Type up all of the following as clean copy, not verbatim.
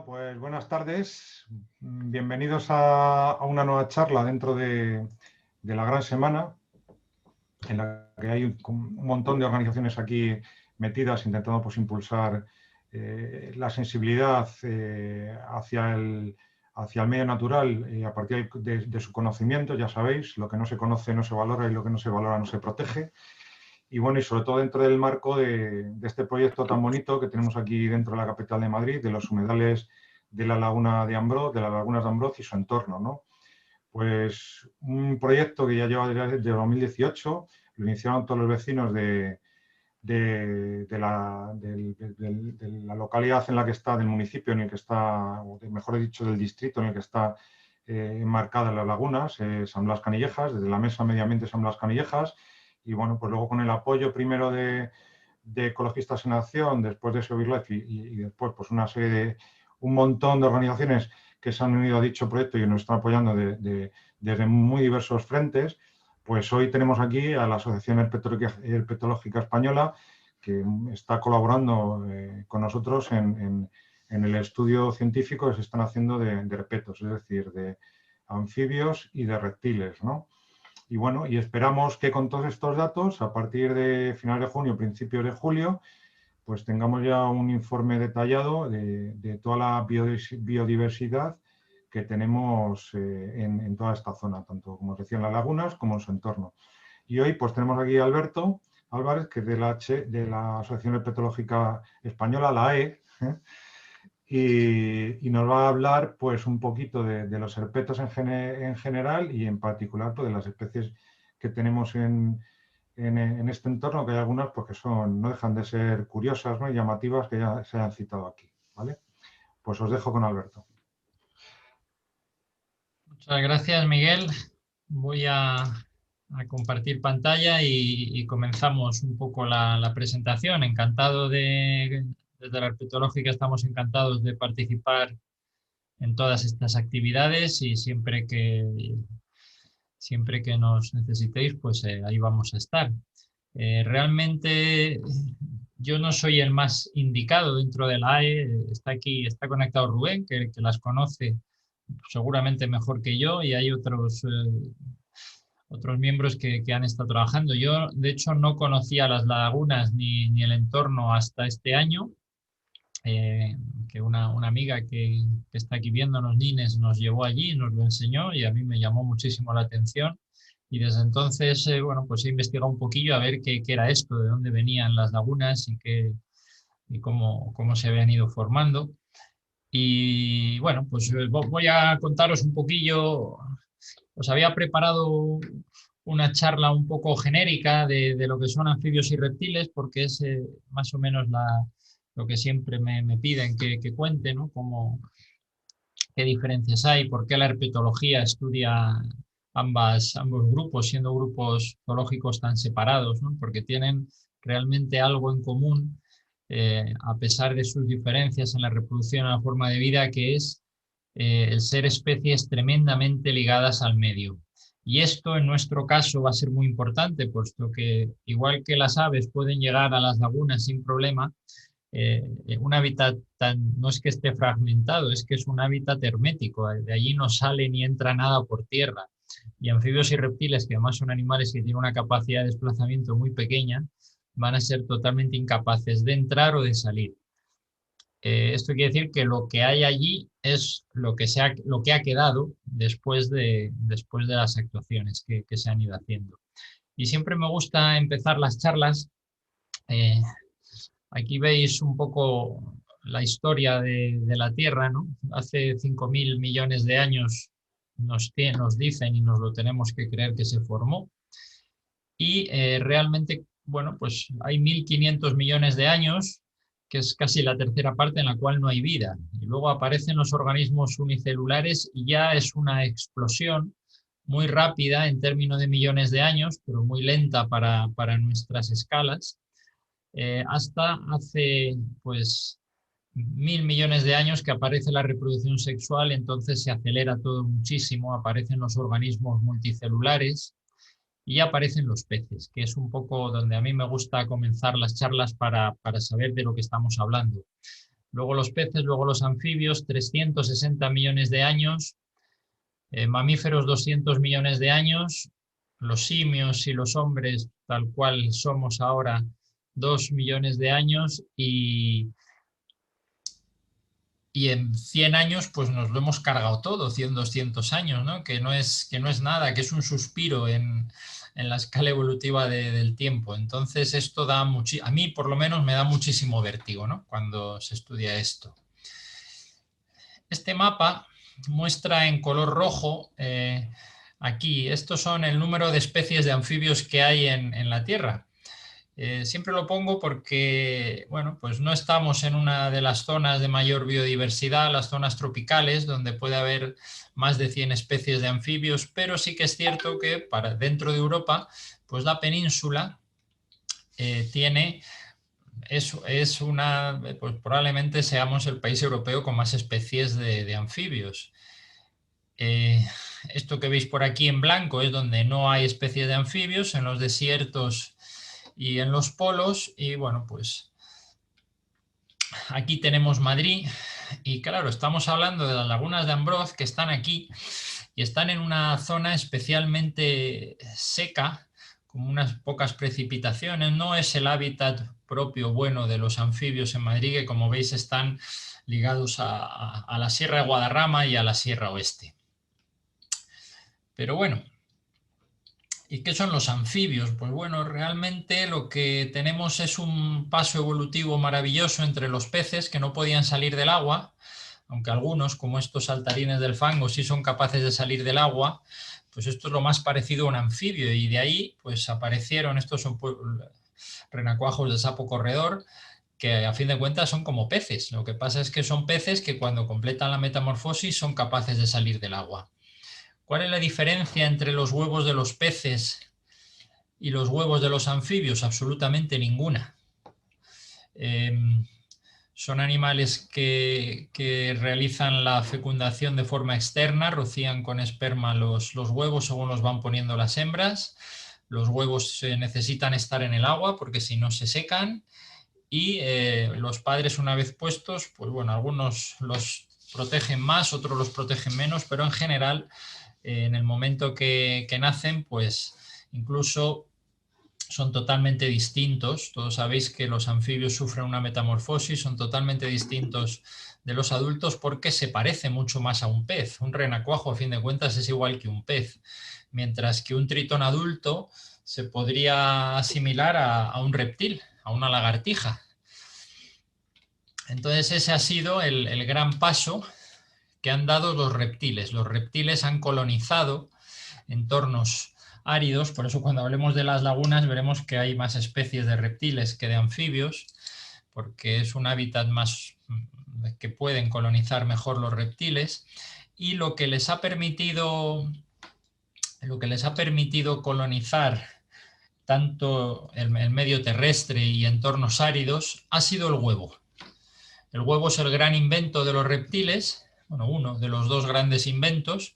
Pues buenas tardes. Bienvenidos a una nueva charla dentro de la gran semana, en la que hay un montón de organizaciones aquí metidas intentando impulsar la sensibilidad hacia el medio natural a partir de su conocimiento. Ya sabéis, lo que no se conoce no se valora y lo que no se valora no se protege. Y bueno, y sobre todo dentro del marco de este proyecto tan bonito que tenemos aquí dentro de la capital de Madrid, de los humedales de la laguna de Ambroz, de las lagunas de Ambroz y su entorno, ¿no? Pues un proyecto que ya lleva desde 2018, lo iniciaron todos los vecinos de la localidad en la que está, del municipio en el que está, o mejor dicho, del distrito en el que está enmarcadas las lagunas, San Blas Canillejas, desde la Mesa Medio Ambiente San Blas Canillejas. Y bueno, pues luego con el apoyo primero de Ecologistas en Acción, después de SeoBirdLife y después pues un montón de organizaciones que se han unido a dicho proyecto y nos están apoyando desde muy diversos frentes, pues hoy tenemos aquí a la Asociación Herpetológica Española, que está colaborando con nosotros en el estudio científico que se están haciendo de herpetos, es decir, de anfibios y de reptiles, ¿no? Y bueno, y esperamos que con todos estos datos, a partir de finales de junio, principios de julio, pues tengamos ya un informe detallado de toda la biodiversidad que tenemos en toda esta zona, tanto como os decía en las lagunas como en su entorno. Y hoy pues tenemos aquí a Alberto Álvarez, que es de la Asociación Herpetológica Española, la AE, y nos va a hablar pues un poquito de los herpetos en general y en particular pues, de las especies que tenemos en este entorno, que hay algunas pues, que no dejan de ser curiosas, ¿no? Y llamativas, que ya se han citado aquí, ¿vale? Pues os dejo con Alberto. Muchas gracias, Miguel. Voy a compartir pantalla y comenzamos un poco la presentación. Desde la Herpetológica estamos encantados de participar en todas estas actividades y siempre que nos necesitéis, pues ahí vamos a estar. Realmente yo no soy el más indicado dentro de la AE. Está conectado Rubén, que las conoce seguramente mejor que yo, y hay otros miembros que han estado trabajando. Yo, de hecho, no conocía las lagunas ni el entorno hasta este año, que una amiga que está aquí viéndonos, Nines, nos llevó allí, nos lo enseñó y a mí me llamó muchísimo la atención. Y desde entonces, bueno, pues he investigado un poquillo a ver qué era esto, de dónde venían las lagunas y cómo se habían ido formando. Y bueno, pues voy a contaros un poquillo. Os había preparado una charla un poco genérica de lo que son anfibios y reptiles, porque es más o menos lo que siempre me piden que cuente, ¿no? Qué diferencias hay, por qué la herpetología estudia ambos grupos, siendo grupos zoológicos tan separados, ¿no? Porque tienen realmente algo en común, a pesar de sus diferencias en la reproducción y la forma de vida, que es el ser especies tremendamente ligadas al medio. Y esto en nuestro caso va a ser muy importante, puesto que igual que las aves pueden llegar a las lagunas sin problema, un hábitat no es que esté fragmentado, es que es un hábitat hermético, de allí no sale ni entra nada por tierra. Y anfibios y reptiles, que además son animales que tienen una capacidad de desplazamiento muy pequeña, van a ser totalmente incapaces de entrar o de salir. Esto quiere decir que lo que hay allí es lo que ha quedado después de las actuaciones que se han ido haciendo. Y siempre me gusta empezar las charlas. eh, Aquí veis un poco la historia de la Tierra, ¿no? Hace 5.000 millones de años nos dicen y nos lo tenemos que creer que se formó. Y realmente, bueno, pues hay 1.500 millones de años, que es casi la tercera parte en la cual no hay vida. Y luego aparecen los organismos unicelulares y ya es una explosión muy rápida en términos de millones de años, pero muy lenta para nuestras escalas, hasta hace pues 1.000 millones de años que aparece la reproducción sexual. Entonces se acelera todo muchísimo, aparecen los organismos multicelulares y aparecen los peces, que es un poco donde a mí me gusta comenzar las charlas para saber de lo que estamos hablando. luego los peces, luego los anfibios, 360 millones de años, mamíferos 200 millones de años, los simios y los hombres, tal cual somos ahora, 2 millones de años, y en 100 años pues nos lo hemos cargado todo, 100, 200 años, ¿no? Que no es nada, que es un suspiro en la escala evolutiva del tiempo. Entonces esto da a mí por lo menos me da muchísimo vértigo, ¿no? Cuando se estudia esto. Este mapa muestra en color rojo, aquí, estos son el número de especies de anfibios que hay en la Tierra. Siempre lo pongo porque, bueno, pues no estamos en una de las zonas de mayor biodiversidad, las zonas tropicales, donde puede haber más de 100 especies de anfibios, pero sí que es cierto que dentro de Europa, pues la península tiene... pues probablemente seamos el país europeo con más especies de anfibios. Esto que veis por aquí en blanco es donde no hay especies de anfibios, en los desiertos y en los polos. Y bueno, pues aquí tenemos Madrid y claro, estamos hablando de las lagunas de Ambroz que están aquí y están en una zona especialmente seca, con unas pocas precipitaciones. No es el hábitat propio bueno de los anfibios en Madrid, que como veis están ligados a la Sierra de Guadarrama y a la Sierra Oeste. Pero bueno, ¿y qué son los anfibios? Pues bueno, realmente lo que tenemos es un paso evolutivo maravilloso entre los peces que no podían salir del agua, aunque algunos, como estos saltarines del fango, sí son capaces de salir del agua. Pues esto es lo más parecido a un anfibio, y de ahí pues aparecieron, estos son renacuajos de sapo corredor, que a fin de cuentas son como peces. Lo que pasa es que son peces que cuando completan la metamorfosis son capaces de salir del agua. ¿Cuál es la diferencia entre los huevos de los peces y los huevos de los anfibios? Absolutamente ninguna. Son animales que realizan la fecundación de forma externa, rocían con esperma los huevos según los van poniendo las hembras. Los huevos necesitan estar en el agua porque si no se secan, y los padres, una vez puestos, pues bueno, algunos los protegen más, otros los protegen menos, pero en general en el momento que nacen, pues incluso son totalmente distintos. Todos sabéis que los anfibios sufren una metamorfosis, son totalmente distintos de los adultos porque se parece mucho más a un pez. Un renacuajo, a fin de cuentas, es igual que un pez, mientras que un tritón adulto se podría asimilar a un reptil, a una lagartija. Entonces ese ha sido el gran paso que han dado los reptiles. Los reptiles han colonizado entornos áridos, por eso cuando hablemos de las lagunas veremos que hay más especies de reptiles que de anfibios, porque es un hábitat más que pueden colonizar mejor los reptiles, y lo que les ha permitido colonizar tanto el medio terrestre y entornos áridos ha sido el huevo. El huevo es el gran invento de los reptiles, bueno, uno de los dos grandes inventos,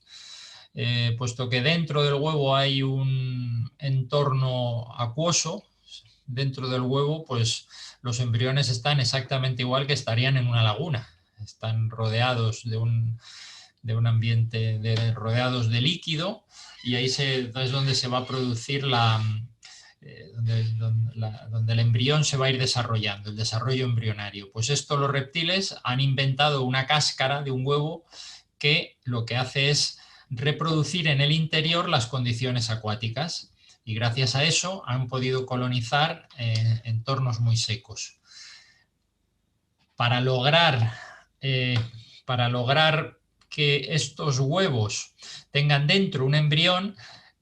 puesto que dentro del huevo hay un entorno acuoso. Dentro del huevo, pues los embriones están exactamente igual que estarían en una laguna. Están rodeados de un ambiente, rodeados de líquido, y ahí es donde se va a producir donde el embrión se va a ir desarrollando, el desarrollo embrionario. Pues esto los reptiles han inventado una cáscara de un huevo que lo que hace es reproducir en el interior las condiciones acuáticas, y gracias a eso han podido colonizar entornos muy secos. Para lograr que estos huevos tengan dentro un embrión,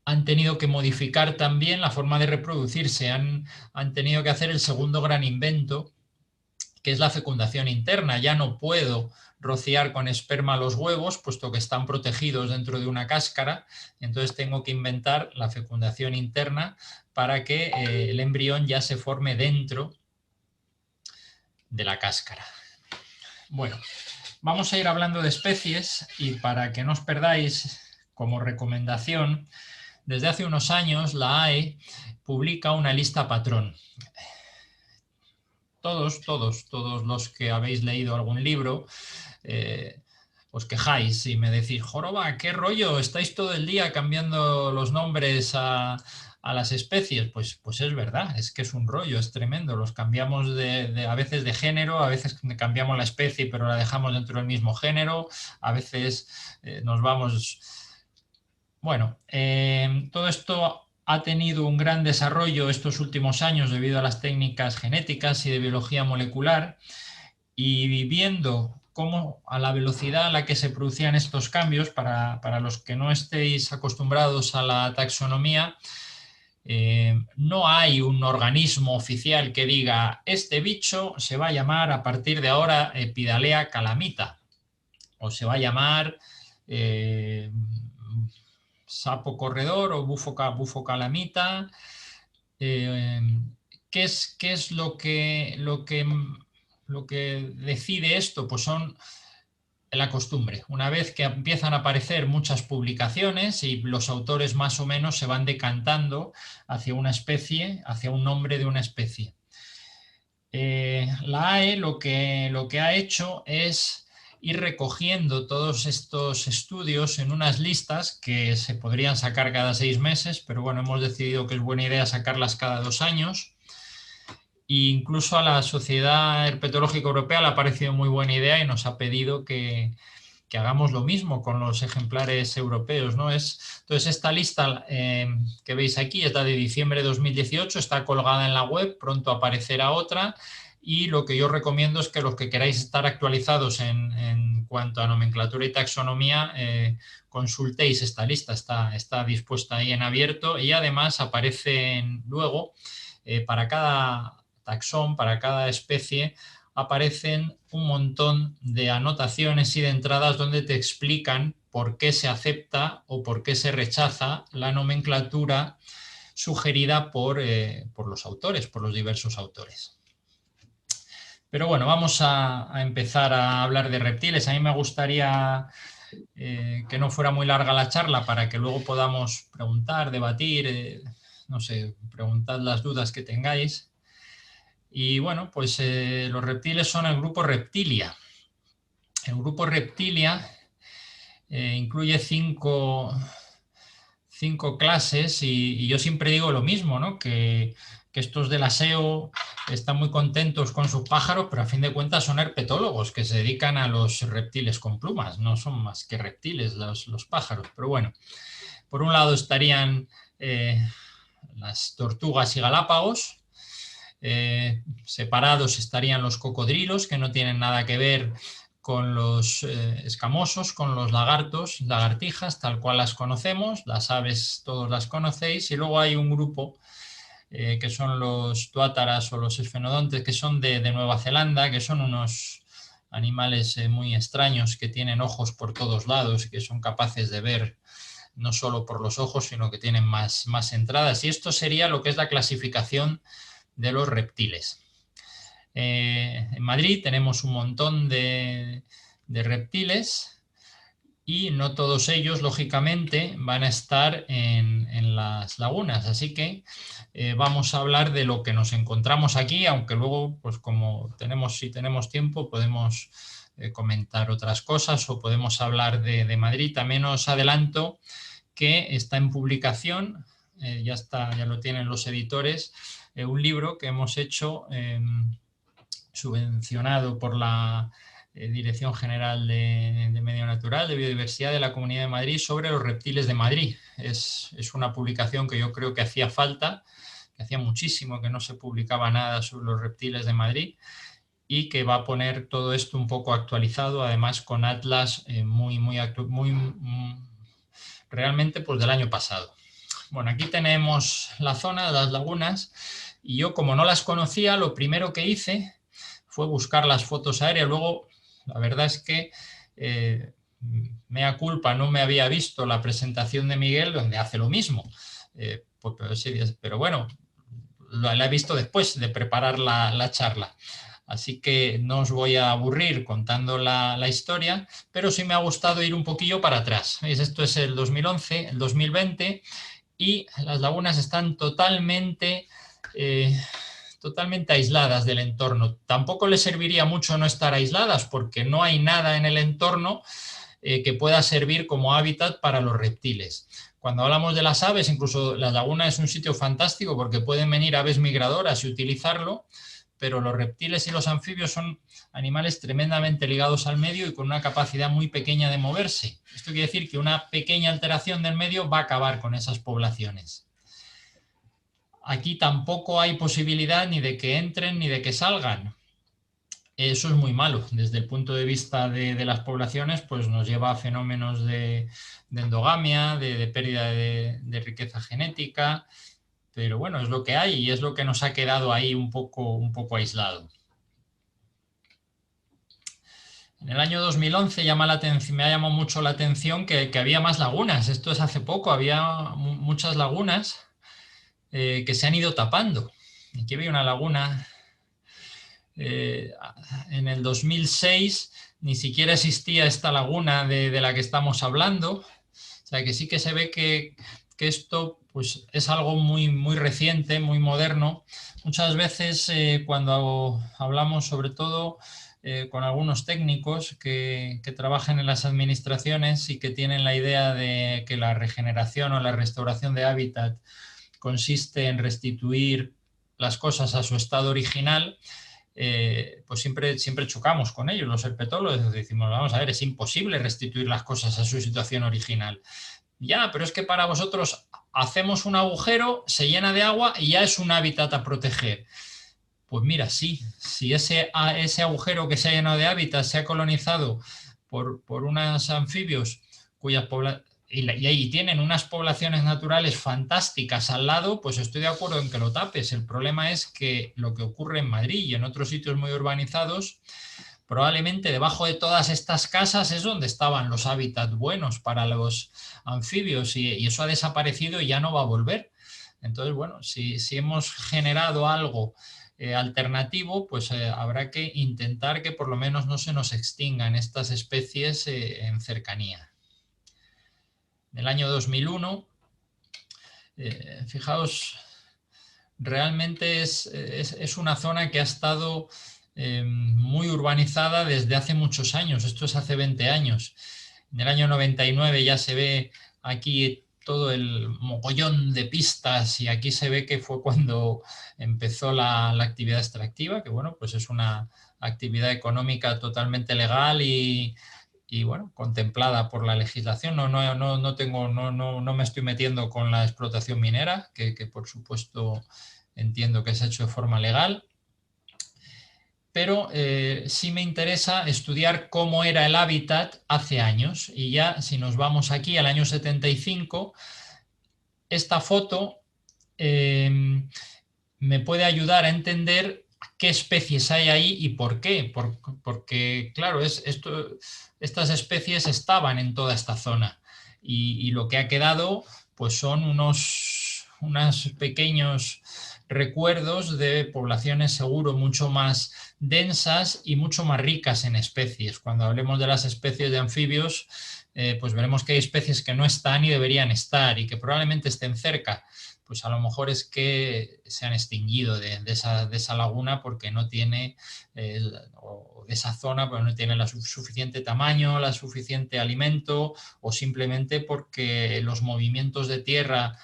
han tenido que modificar también la forma de reproducirse, han tenido que hacer el segundo gran invento, que es la fecundación interna. Ya no puedo rociar con esperma los huevos, puesto que están protegidos dentro de una cáscara, entonces tengo que inventar la fecundación interna para que el embrión ya se forme dentro de la cáscara. Bueno, vamos a ir hablando de especies, y para que no os perdáis, como recomendación, desde hace unos años la AE publica una lista patrón. todos los que habéis leído algún libro, os quejáis y me decís, joroba, ¿qué rollo? ¿Estáis todo el día cambiando los nombres a las especies? Pues es verdad, es que es un rollo, es tremendo. Los cambiamos a veces de género, a veces cambiamos la especie pero la dejamos dentro del mismo género, a veces nos vamos... Bueno, todo esto ha tenido un gran desarrollo estos últimos años debido a las técnicas genéticas y de biología molecular, y viendo cómo a la velocidad a la que se producían estos cambios, para los que no estéis acostumbrados a la taxonomía, no hay un organismo oficial que diga este bicho se va a llamar a partir de ahora Epidalea calamita o se va a llamar sapo corredor o bufo calamita. ¿Qué es lo que decide esto? Pues son la costumbre. Una vez que empiezan a aparecer muchas publicaciones y los autores más o menos se van decantando hacia una especie, hacia un nombre de una especie. La AE lo que ha hecho es ir recogiendo todos estos estudios en unas listas que se podrían sacar cada 6 meses, pero bueno, hemos decidido que es buena idea sacarlas cada 2 años. E incluso a la Sociedad Herpetológica Europea le ha parecido muy buena idea y nos ha pedido que hagamos lo mismo con los ejemplares europeos, ¿no? Entonces esta lista que veis aquí es la de diciembre de 2018, está colgada en la web, pronto aparecerá otra, y lo que yo recomiendo es que los que queráis estar actualizados en cuanto a nomenclatura y taxonomía, consultéis esta lista, está dispuesta ahí en abierto, y además aparecen luego para cada taxón, para cada especie, aparecen un montón de anotaciones y de entradas donde te explican por qué se acepta o por qué se rechaza la nomenclatura sugerida por los autores, por los diversos autores. Pero bueno, vamos a empezar a hablar de reptiles. A mí me gustaría que no fuera muy larga la charla para que luego podamos preguntar, debatir, no sé, preguntad las dudas que tengáis. Y bueno, pues los reptiles son el grupo Reptilia. El grupo Reptilia incluye cinco clases y yo siempre digo lo mismo, ¿no? Que estos del aseo están muy contentos con sus pájaros, pero a fin de cuentas son herpetólogos que se dedican a los reptiles con plumas, no son más que reptiles los pájaros. Pero bueno, por un lado estarían las tortugas y galápagos. Separados estarían los cocodrilos, que no tienen nada que ver con los escamosos, con los lagartos, lagartijas, tal cual las conocemos. Las aves todos las conocéis, y luego hay un grupo que son los tuátaras o los esfenodontes, que son de Nueva Zelanda, que son unos animales muy extraños que tienen ojos por todos lados y que son capaces de ver no solo por los ojos, sino que tienen más entradas. Y esto sería lo que es la clasificación de los reptiles. En Madrid tenemos un montón de reptiles y no todos ellos, lógicamente, van a estar en las lagunas. Así que vamos a hablar de lo que nos encontramos aquí, aunque luego, pues como si tenemos tiempo, podemos comentar otras cosas o podemos hablar de Madrid. También os adelanto que está en publicación, ya lo tienen los editores, un libro que hemos hecho subvencionado por la Dirección General de Medio Natural, de Biodiversidad de la Comunidad de Madrid, sobre los reptiles de Madrid. Es una publicación que yo creo que hacía falta, que hacía muchísimo que no se publicaba nada sobre los reptiles de Madrid, y que va a poner todo esto un poco actualizado, además con atlas realmente pues del año pasado. Bueno, aquí tenemos la zona de las lagunas, y yo, como no las conocía, lo primero que hice fue buscar las fotos aéreas. Luego, la verdad es que mea culpa, no me había visto la presentación de Miguel, donde hace lo mismo. Pero bueno, la he visto después de preparar la charla. Así que no os voy a aburrir contando la historia, pero sí me ha gustado ir un poquillo para atrás. ¿Veis? Esto es el 2011, el 2020, y las lagunas están totalmente totalmente aisladas del entorno. Tampoco les serviría mucho no estar aisladas porque no hay nada en el entorno que pueda servir como hábitat para los reptiles. Cuando hablamos de las aves, incluso la laguna es un sitio fantástico porque pueden venir aves migradoras y utilizarlo, pero los reptiles y los anfibios son animales tremendamente ligados al medio y con una capacidad muy pequeña de moverse. Esto quiere decir que una pequeña alteración del medio va a acabar con esas poblaciones. Aquí tampoco hay posibilidad ni de que entren ni de que salgan. Eso es muy malo. Desde el punto de vista de las poblaciones, pues nos lleva a fenómenos de endogamia, de pérdida de riqueza genética, pero bueno, es lo que hay y es lo que nos ha quedado ahí un poco aislado. En el año 2011 me ha llamado mucho la atención que había más lagunas. Esto es hace poco, había muchas lagunas que se han ido tapando. Aquí había una laguna en el 2006, ni siquiera existía esta laguna de la que estamos hablando. O sea que sí que se ve que esto pues, es algo muy reciente, muy moderno. Muchas veces cuando hablamos sobre todo con algunos técnicos que trabajan en las administraciones y que tienen la idea de que la regeneración o la restauración de hábitat consiste en restituir las cosas a su estado original, pues siempre chocamos con ellos, los herpetólogos. Decimos, vamos a ver, es imposible restituir las cosas a su situación original. Ya, pero es que para vosotros hacemos un agujero, se llena de agua y ya es un hábitat a proteger. Pues mira, sí, si ese agujero que se ha llenado de hábitat se ha colonizado por unos anfibios cuyas poblaciones y tienen unas poblaciones naturales fantásticas al lado, pues estoy de acuerdo en que lo tapes. El problema es que lo que ocurre en Madrid y en otros sitios muy urbanizados, probablemente debajo de todas estas casas es donde estaban los hábitats buenos para los anfibios y eso ha desaparecido y ya no va a volver. Entonces, bueno, si hemos generado algo alternativo, pues habrá que intentar que por lo menos no se nos extingan estas especies en cercanía. En el año 2001, fijaos, realmente es una zona que ha estado muy urbanizada desde hace muchos años. Esto es hace 20 años. En el año 99 ya se ve aquí todo el mogollón de pistas y aquí se ve que fue cuando empezó la actividad extractiva, que bueno, pues es una actividad económica totalmente legal y bueno, contemplada por la legislación. No me estoy metiendo con la explotación minera, que por supuesto entiendo que se ha hecho de forma legal, pero sí me interesa estudiar cómo era el hábitat hace años. Y ya si nos vamos aquí al año 75, esta foto me puede ayudar a entender qué especies hay ahí y por qué. Porque claro, estas especies estaban en toda esta zona y lo que ha quedado pues son unos pequeños recuerdos de poblaciones seguro mucho más densas y mucho más ricas en especies. Cuando hablemos de las especies de anfibios, pues veremos que hay especies que no están y deberían estar y que probablemente estén cerca. Pues a lo mejor es que se han extinguido de esa laguna porque no tiene, o de esa zona, porque no tiene el suficiente tamaño, el suficiente alimento, o simplemente porque los movimientos de tierra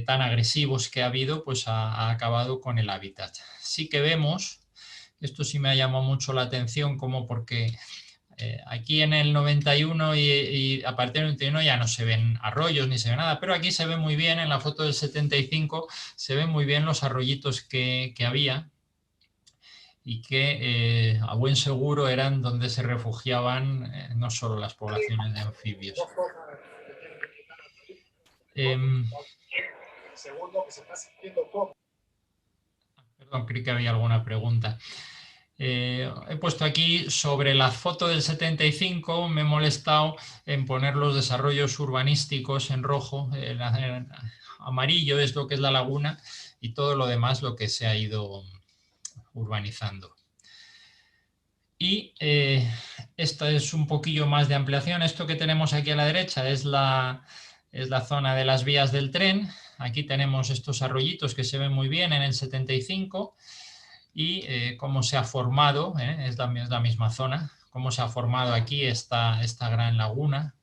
tan agresivos que ha habido, pues ha acabado con el hábitat. Sí que vemos, esto sí me ha llamado mucho la atención, como porque aquí en el 91 y a partir del 91 ya no se ven arroyos ni se ve nada, pero aquí se ve muy bien, en la foto del 75, se ven muy bien los arroyitos que había y que a buen seguro eran donde se refugiaban no solo las poblaciones de anfibios. Perdón, creí que había alguna pregunta. He puesto aquí sobre la foto del 75, me he molestado en poner los desarrollos urbanísticos en rojo, en amarillo es lo que es la laguna y todo lo demás lo que se ha ido urbanizando. Y esta es un poquillo más de ampliación. Esto que tenemos aquí a la derecha es la es la zona de las vías del tren. Aquí tenemos estos arroyitos que se ven muy bien en el 75 y cómo se ha formado, es la misma zona, cómo se ha formado aquí esta gran laguna,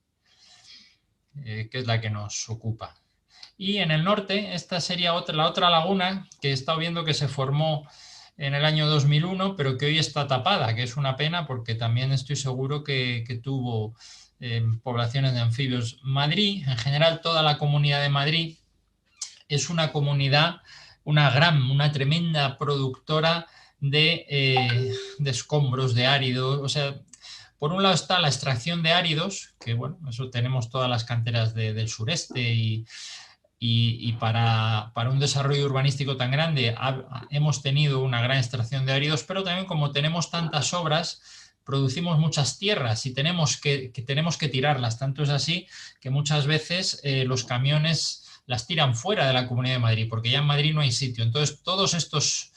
que es la que nos ocupa. Y en el norte, esta sería la otra laguna que he estado viendo que se formó en el año 2001, pero que hoy está tapada, que es una pena porque también estoy seguro que tuvo poblaciones de anfibios. Madrid, en general toda la comunidad de Madrid, es una comunidad, una tremenda productora de escombros, de áridos. O sea, por un lado está la extracción de áridos, que bueno, eso tenemos todas las canteras del sureste y para un desarrollo urbanístico tan grande hemos tenido una gran extracción de áridos, pero también como tenemos tantas obras, producimos muchas tierras y tenemos que tirarlas. Tanto es así que muchas veces los camiones las tiran fuera de la Comunidad de Madrid, porque ya en Madrid no hay sitio. Entonces todos estos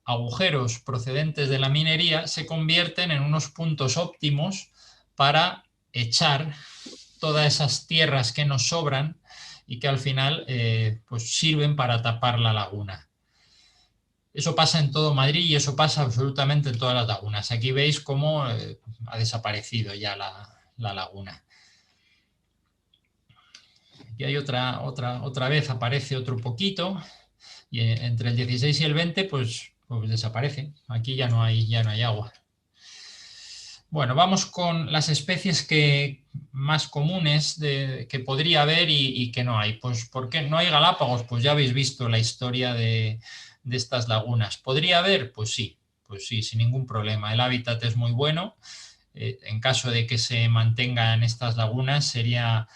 agujeros procedentes de la minería se convierten en unos puntos óptimos para echar todas esas tierras que nos sobran y que al final pues sirven para tapar la laguna. Eso pasa en todo Madrid y eso pasa absolutamente en todas las lagunas. Aquí veis cómo ha desaparecido ya la laguna. Aquí hay otra vez, aparece otro poquito y entre el 16 y el 20 pues desaparece. Aquí ya no hay agua. Bueno, vamos con las especies más comunes que podría haber y que no hay. Pues ¿por qué no hay Galápagos? Pues ya habéis visto la historia de estas lagunas. ¿Podría haber? Pues sí, sin ningún problema. El hábitat es muy bueno. En caso de que se mantengan estas lagunas, sería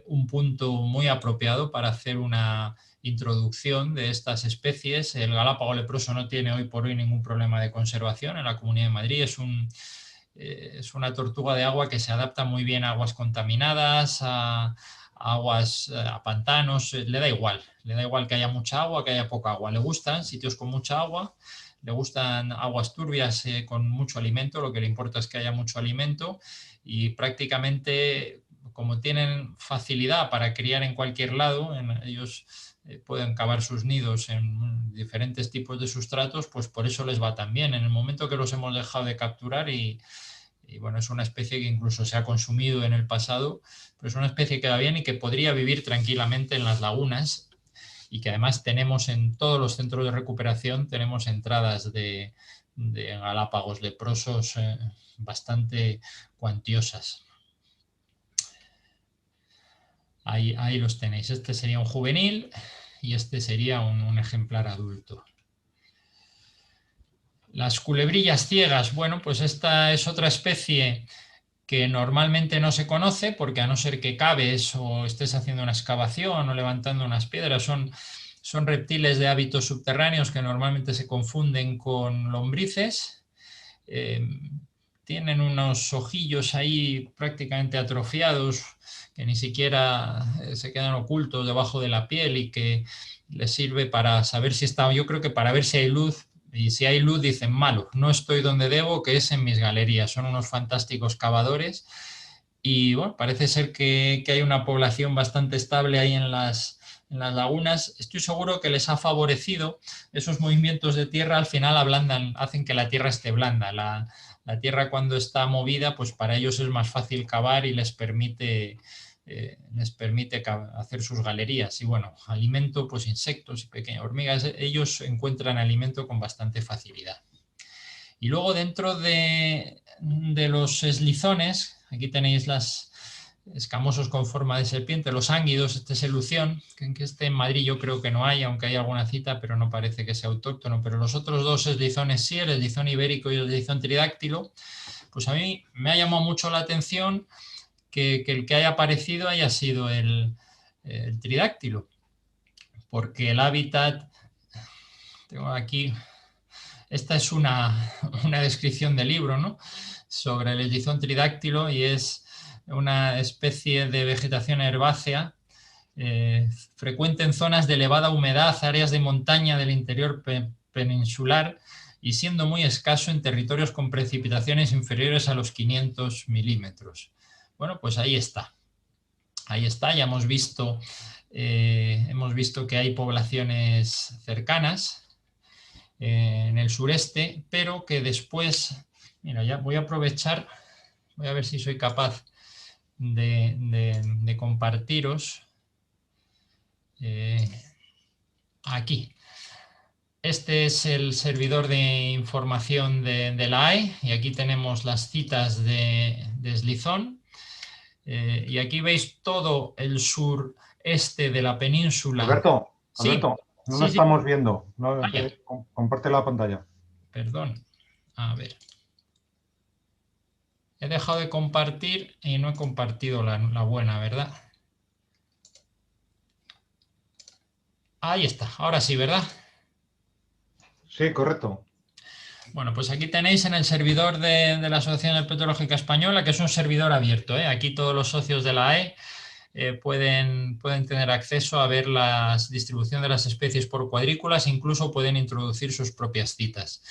un punto muy apropiado para hacer una introducción de estas especies. El galápago leproso no tiene hoy por hoy ningún problema de conservación en la Comunidad de Madrid. Es una tortuga de agua que se adapta muy bien a aguas contaminadas, a pantanos. Le da igual que haya mucha agua, que haya poca agua. Le gustan sitios con mucha agua, le gustan aguas turbias con mucho alimento. Lo que le importa es que haya mucho alimento y prácticamente, como tienen facilidad para criar en cualquier lado, ellos pueden cavar sus nidos en diferentes tipos de sustratos, pues por eso les va tan bien. En el momento que los hemos dejado de capturar y bueno, es una especie que incluso se ha consumido en el pasado, pero es una especie que va bien y que podría vivir tranquilamente en las lagunas y que además tenemos en todos los centros de recuperación, tenemos entradas de galápagos leprosos bastante cuantiosas. Ahí los tenéis. Este sería un juvenil y este sería un ejemplar adulto. Las culebrillas ciegas, bueno, pues esta es otra especie que normalmente no se conoce porque a no ser que caves o estés haciendo una excavación o levantando unas piedras, son reptiles de hábitos subterráneos que normalmente se confunden con lombrices. Tienen unos ojillos ahí prácticamente atrofiados que ni siquiera se quedan ocultos debajo de la piel y que les sirve para saber si está, yo creo que para ver si hay luz, y si hay luz dicen malo, no estoy donde debo, que es en mis galerías. Son unos fantásticos cavadores y bueno, parece ser que hay una población bastante estable ahí en las lagunas. Estoy seguro que les ha favorecido esos movimientos de tierra, al final ablandan, hacen que la tierra esté blanda. La tierra cuando está movida, pues para ellos es más fácil cavar y les permite hacer sus galerías. Y bueno, alimento, pues insectos y pequeñas hormigas, ellos encuentran alimento con bastante facilidad. Y luego dentro de los eslizones, aquí tenéis los escamosos con forma de serpiente, los ánguidos. Este es el lución, que este en Madrid yo creo que no hay, aunque hay alguna cita, pero no parece que sea autóctono. Pero los otros dos eslizones sí, el eslizón ibérico y el eslizón tridáctilo. Pues a mí me ha llamado mucho la atención que el que haya aparecido haya sido el tridáctilo, porque el hábitat, tengo aquí, esta es una descripción del libro, ¿no?, sobre el eslizón tridáctilo, y es una especie de vegetación herbácea frecuente en zonas de elevada humedad, áreas de montaña del interior peninsular y siendo muy escaso en territorios con precipitaciones inferiores a los 500 milímetros. Bueno, pues ahí está. Ahí está, ya hemos visto que hay poblaciones cercanas en el sureste, pero que después, mira, ya voy a aprovechar, voy a ver si soy capaz de compartiros aquí. Este es el servidor de información de la AE y aquí tenemos las citas de Eslizón. Y aquí veis todo el sureste de la península. Sí, Alberto, no lo sí, sí. estamos viendo. No, Vaya, comparte la pantalla. perdón. A ver. He dejado de compartir y no he compartido la buena, ¿verdad? Ahí está, ahora sí, ¿verdad? Sí, correcto. Bueno, pues aquí tenéis en el servidor de la Asociación Petrológica Española, que es un servidor abierto, ¿eh? Aquí todos los socios de la AE pueden tener acceso a ver la distribución de las especies por cuadrículas, incluso pueden introducir sus propias citas.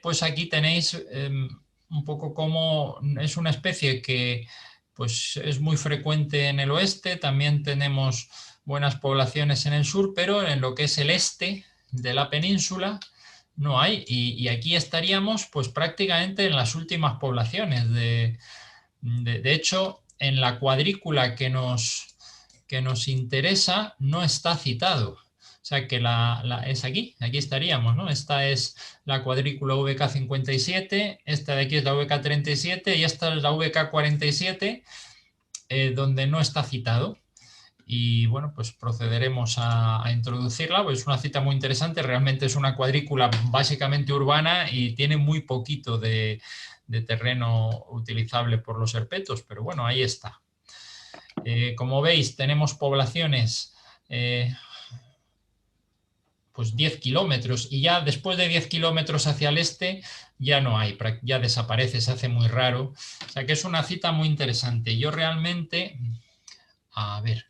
Pues aquí tenéis un poco cómo es una especie que pues, es muy frecuente en el oeste, también tenemos buenas poblaciones en el sur, pero en lo que es el este de la península no hay. Y aquí estaríamos pues prácticamente en las últimas poblaciones. De hecho, en la cuadrícula que nos interesa no está citado. O sea que es aquí estaríamos, ¿no? Esta es la cuadrícula VK57, esta de aquí es la VK37 y esta es la VK47, donde no está citado. Y bueno, pues procederemos a introducirla, pues es una cita muy interesante, realmente es una cuadrícula básicamente urbana y tiene muy poquito de terreno utilizable por los herpetos, pero bueno, ahí está. Como veis, tenemos poblaciones pues 10 kilómetros y ya después de 10 kilómetros hacia el este ya no hay, ya desaparece, se hace muy raro. O sea que es una cita muy interesante. Yo realmente, a ver,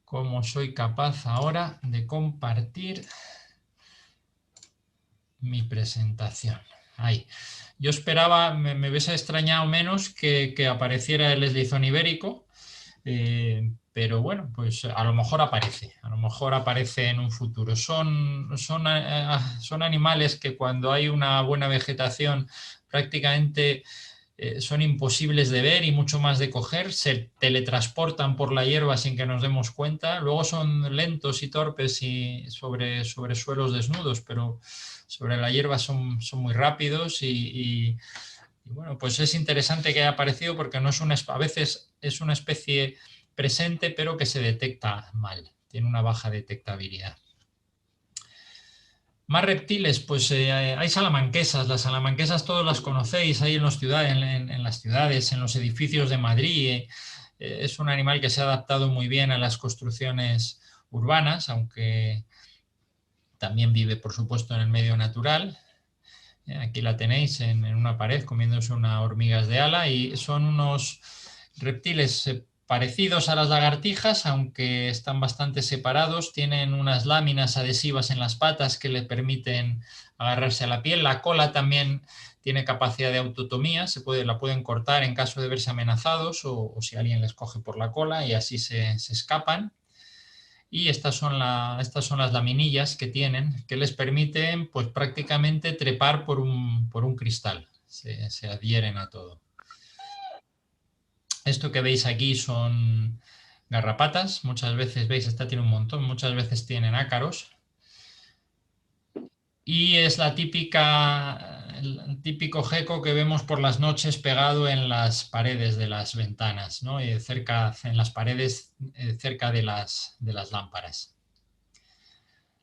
cómo soy capaz ahora de compartir mi presentación. Ahí. Yo esperaba, me hubiese extrañado menos que apareciera el eslizón ibérico, pero bueno, pues a lo mejor aparece en un futuro. Son animales que cuando hay una buena vegetación prácticamente son imposibles de ver y mucho más de coger, se teletransportan por la hierba sin que nos demos cuenta, luego son lentos y torpes y sobre suelos desnudos, pero sobre la hierba son muy rápidos y bueno, pues es interesante que haya aparecido porque no es a veces es una especie presente pero que se detecta mal, tiene una baja detectabilidad. Más reptiles, pues hay salamanquesas. Las salamanquesas todos las conocéis ahí en las ciudades, en los edificios de Madrid. Es un animal que se ha adaptado muy bien a las construcciones urbanas, aunque también vive, por supuesto, en el medio natural. Aquí la tenéis en una pared comiéndose unas hormigas de ala y son unos reptiles parecidos a las lagartijas, aunque están bastante separados. Tienen unas láminas adhesivas en las patas que le permiten agarrarse a la piel. La cola también tiene capacidad de autotomía, la pueden cortar en caso de verse amenazados o si alguien les coge por la cola y así se escapan. Y estas son las laminillas que tienen, que les permiten pues, prácticamente trepar por un cristal. Se adhieren a todo. Esto que veis aquí son garrapatas. Muchas veces, veis, esta tiene un montón, muchas veces tienen ácaros. Y es el típico gecko que vemos por las noches pegado en las paredes de las ventanas, ¿no? En las paredes cerca de las lámparas.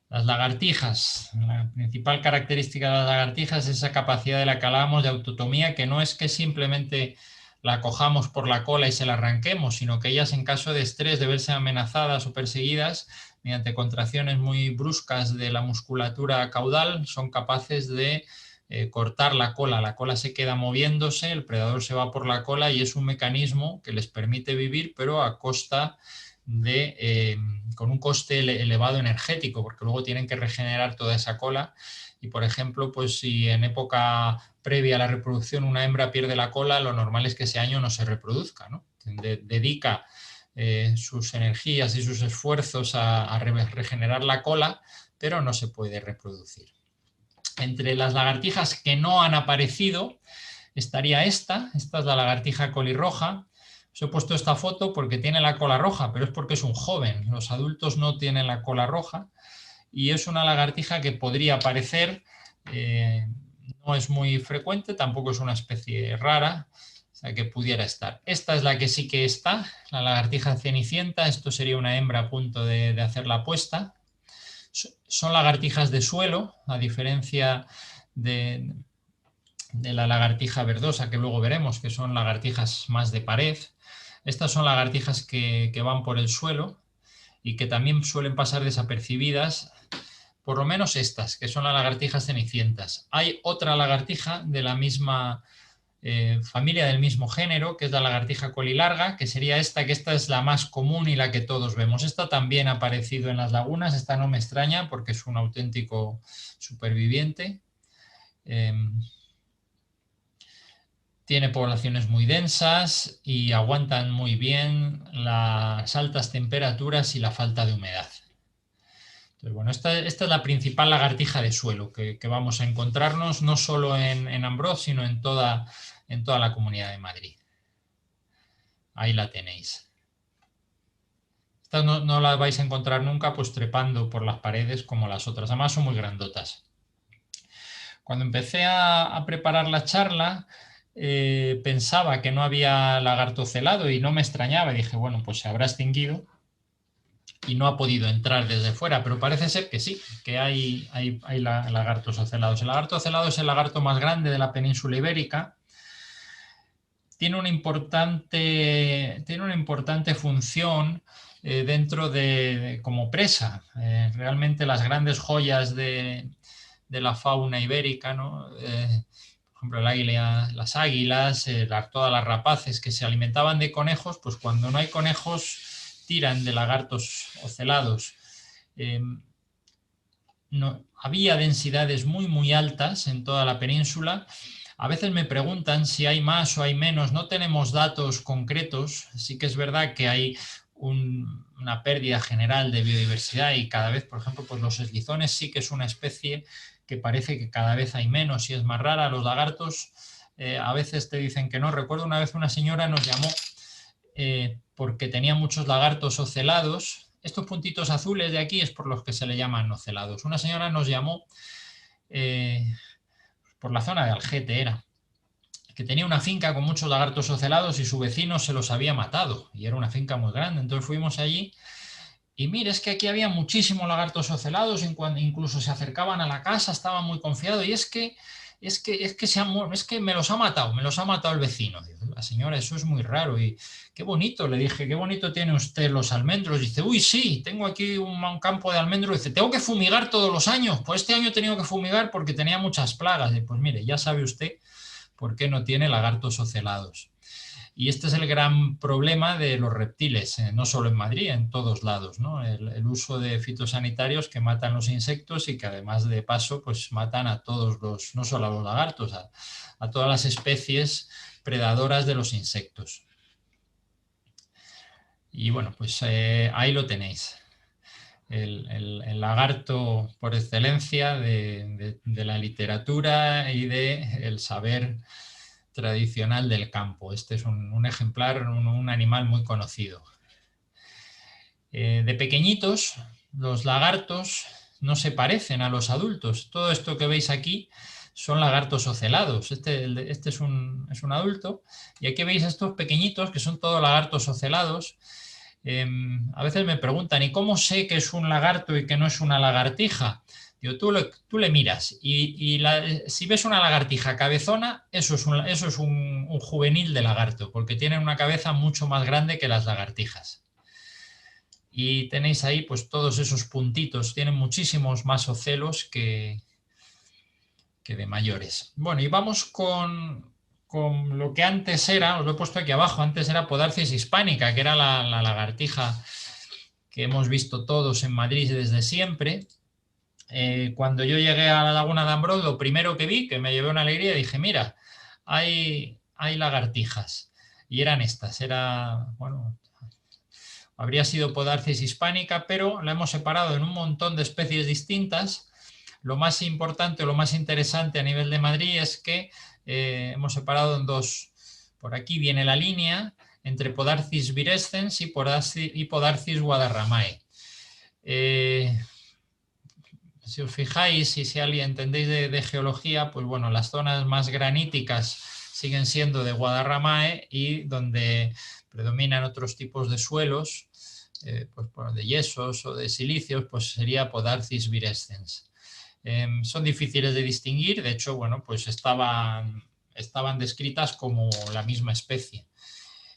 Las lagartijas, la principal característica de las lagartijas es esa capacidad de la que hablábamos de autotomía, que no es que simplemente la cojamos por la cola y se la arranquemos, sino que ellas en caso de estrés, de verse amenazadas o perseguidas, mediante contracciones muy bruscas de la musculatura caudal, son capaces de cortar la cola se queda moviéndose, el predador se va por la cola y es un mecanismo que les permite vivir, pero a costa con un coste elevado energético, porque luego tienen que regenerar toda esa cola. Y, por ejemplo, pues si en época previa a la reproducción una hembra pierde la cola, lo normal es que ese año no se reproduzca, ¿no? Dedica sus energías y sus esfuerzos a regenerar la cola, pero no se puede reproducir. Entre las lagartijas que no han aparecido estaría esta es la lagartija colirroja. Os he puesto esta foto porque tiene la cola roja, pero es porque es un joven. Los adultos no tienen la cola roja y es una lagartija que podría aparecer, no es muy frecuente, tampoco es una especie rara, o sea que pudiera estar. Esta es la que sí que está, la lagartija cenicienta. Esto sería una hembra a punto de hacer la puesta. Son lagartijas de suelo, a diferencia de la lagartija verdosa, que luego veremos, que son lagartijas más de pared. Estas son lagartijas que van por el suelo y que también suelen pasar desapercibidas, por lo menos estas, que son las lagartijas cenicientas. Hay otra lagartija de la misma familia, del mismo género, que es la lagartija colilarga, que sería esta, que esta es la más común y la que todos vemos. Esta también ha aparecido en las lagunas, esta no me extraña porque es un auténtico superviviente. Tiene poblaciones muy densas y aguantan muy bien las altas temperaturas y la falta de humedad. Entonces, bueno, esta es la principal lagartija de suelo que vamos a encontrarnos no solo en Ambrós, sino en toda la Comunidad de Madrid. Ahí la tenéis. Esta no la vais a encontrar nunca pues trepando por las paredes como las otras, además son muy grandotas. Cuando empecé a preparar la charla, pensaba que no había lagarto celado y no me extrañaba. Y dije, bueno, pues se habrá extinguido y no ha podido entrar desde fuera, pero parece ser que sí, que hay lagartos ocelados. El lagarto ocelado es el lagarto más grande de la península ibérica. Tiene una importante función dentro como presa. Realmente las grandes joyas de la fauna ibérica, ¿no? Por ejemplo, el águila, las águilas, todas las rapaces que se alimentaban de conejos, pues cuando no hay conejos tiran de lagartos ocelados. Había densidades muy, muy altas en toda la península. A veces me preguntan si hay más o hay menos. No tenemos datos concretos. Sí que es verdad que hay una pérdida general de biodiversidad y cada vez, por ejemplo, pues los eslizones sí que es una especie que parece que cada vez hay menos y es más rara. Los lagartos a veces te dicen que no. Recuerdo una vez una señora nos llamó porque tenía muchos lagartos ocelados. Estos puntitos azules de aquí es por los que se le llaman ocelados. Una señora nos llamó por la zona de Algete, que tenía una finca con muchos lagartos ocelados y su vecino se los había matado y era una finca muy grande. Entonces fuimos allí y mire, es que aquí había muchísimos lagartos ocelados, incluso se acercaban a la casa, estaba muy confiado y es que me los ha matado el vecino. Digo, la señora, eso es muy raro y qué bonito, le dije, qué bonito tiene usted los almendros. Dice, uy, sí, tengo aquí un campo de almendros. Dice, tengo que fumigar todos los años. Pues este año he tenido que fumigar porque tenía muchas plagas. Dice, pues mire, ya sabe usted por qué no tiene lagartos ocelados. Y este es el gran problema de los reptiles, no solo en Madrid, en todos lados, ¿no? El uso de fitosanitarios que matan los insectos y que además de paso pues matan a todos no solo a los lagartos, a todas las especies predadoras de los insectos. Y bueno, pues ahí lo tenéis. El lagarto por excelencia de la literatura y del saber tradicional del campo. Este es un ejemplar, un animal muy conocido. De pequeñitos, los lagartos no se parecen a los adultos. Todo esto que veis aquí son lagartos ocelados. Este es un adulto y aquí veis estos pequeñitos que son todos lagartos ocelados. A veces me preguntan, ¿y cómo sé que es un lagarto y que no es una lagartija? Digo, tú le miras y si ves una lagartija cabezona, eso es un juvenil de lagarto, porque tienen una cabeza mucho más grande que las lagartijas. Y tenéis ahí pues todos esos puntitos, tienen muchísimos más ocelos que de mayores. Bueno, y vamos con lo que antes era, os lo he puesto aquí abajo, antes era Podarcis hispánica, que era la lagartija que hemos visto todos en Madrid desde siempre. Cuando yo llegué a la laguna de Ambrós, lo primero que vi, que me llevé una alegría, dije, mira, hay lagartijas. Y eran estas, bueno, habría sido Podarcis hispánica, pero la hemos separado en un montón de especies distintas. Lo más importante o lo más interesante a nivel de Madrid es que hemos separado en dos. Por aquí viene la línea entre Podarcis virescens y Podarcis guadarramae. Si os fijáis y si alguien entendéis de geología, pues bueno, las zonas más graníticas siguen siendo de Guadarramae y donde predominan otros tipos de suelos, pues de yesos o de silicios, pues sería Podarcis virescens. Son difíciles de distinguir, de hecho, bueno, pues estaban descritas como la misma especie.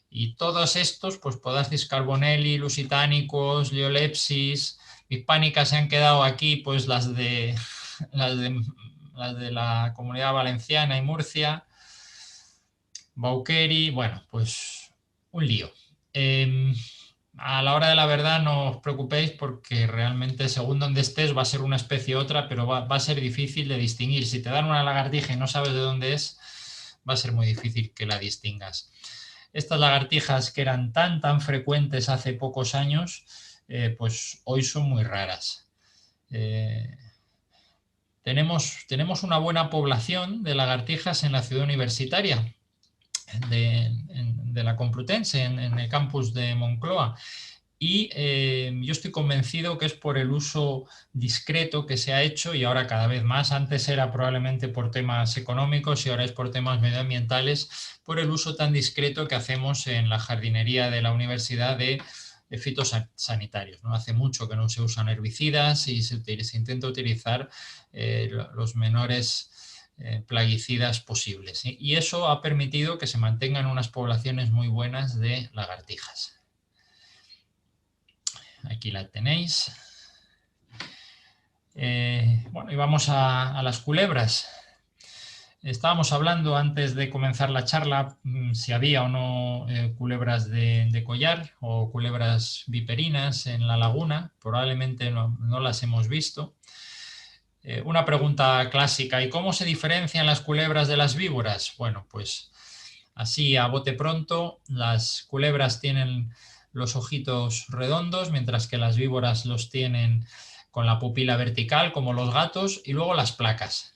Y todos estos, pues Podarcis carbonelli, lusitánicos, liolepsis, hispánicas, se han quedado aquí, pues las de la Comunidad Valenciana y Murcia, Bauqueri, bueno, pues un lío. A la hora de la verdad no os preocupéis porque realmente según donde estés va a ser una especie u otra, pero va a ser difícil de distinguir. Si te dan una lagartija y no sabes de dónde es, va a ser muy difícil que la distingas. Estas lagartijas que eran tan frecuentes hace pocos años, pues hoy son muy raras. Tenemos una buena población de lagartijas en la ciudad universitaria de la Complutense, en el campus de Moncloa. Y yo estoy convencido que es por el uso discreto que se ha hecho y ahora cada vez más. Antes era probablemente por temas económicos y ahora es por temas medioambientales, por el uso tan discreto que hacemos en la jardinería de la universidad de fitosanitarios, ¿no? Hace mucho que no se usan herbicidas y se intenta utilizar los menores plaguicidas posibles, ¿sí? Y eso ha permitido que se mantengan unas poblaciones muy buenas de lagartijas. Aquí la tenéis. Bueno, y vamos a las culebras. Estábamos hablando antes de comenzar la charla si había o no culebras de collar o culebras viperinas en la laguna. Probablemente no las hemos visto. Una pregunta clásica: ¿y cómo se diferencian las culebras de las víboras? Bueno, pues así a bote pronto, las culebras tienen los ojitos redondos, mientras que las víboras los tienen con la pupila vertical, como los gatos, y luego las placas.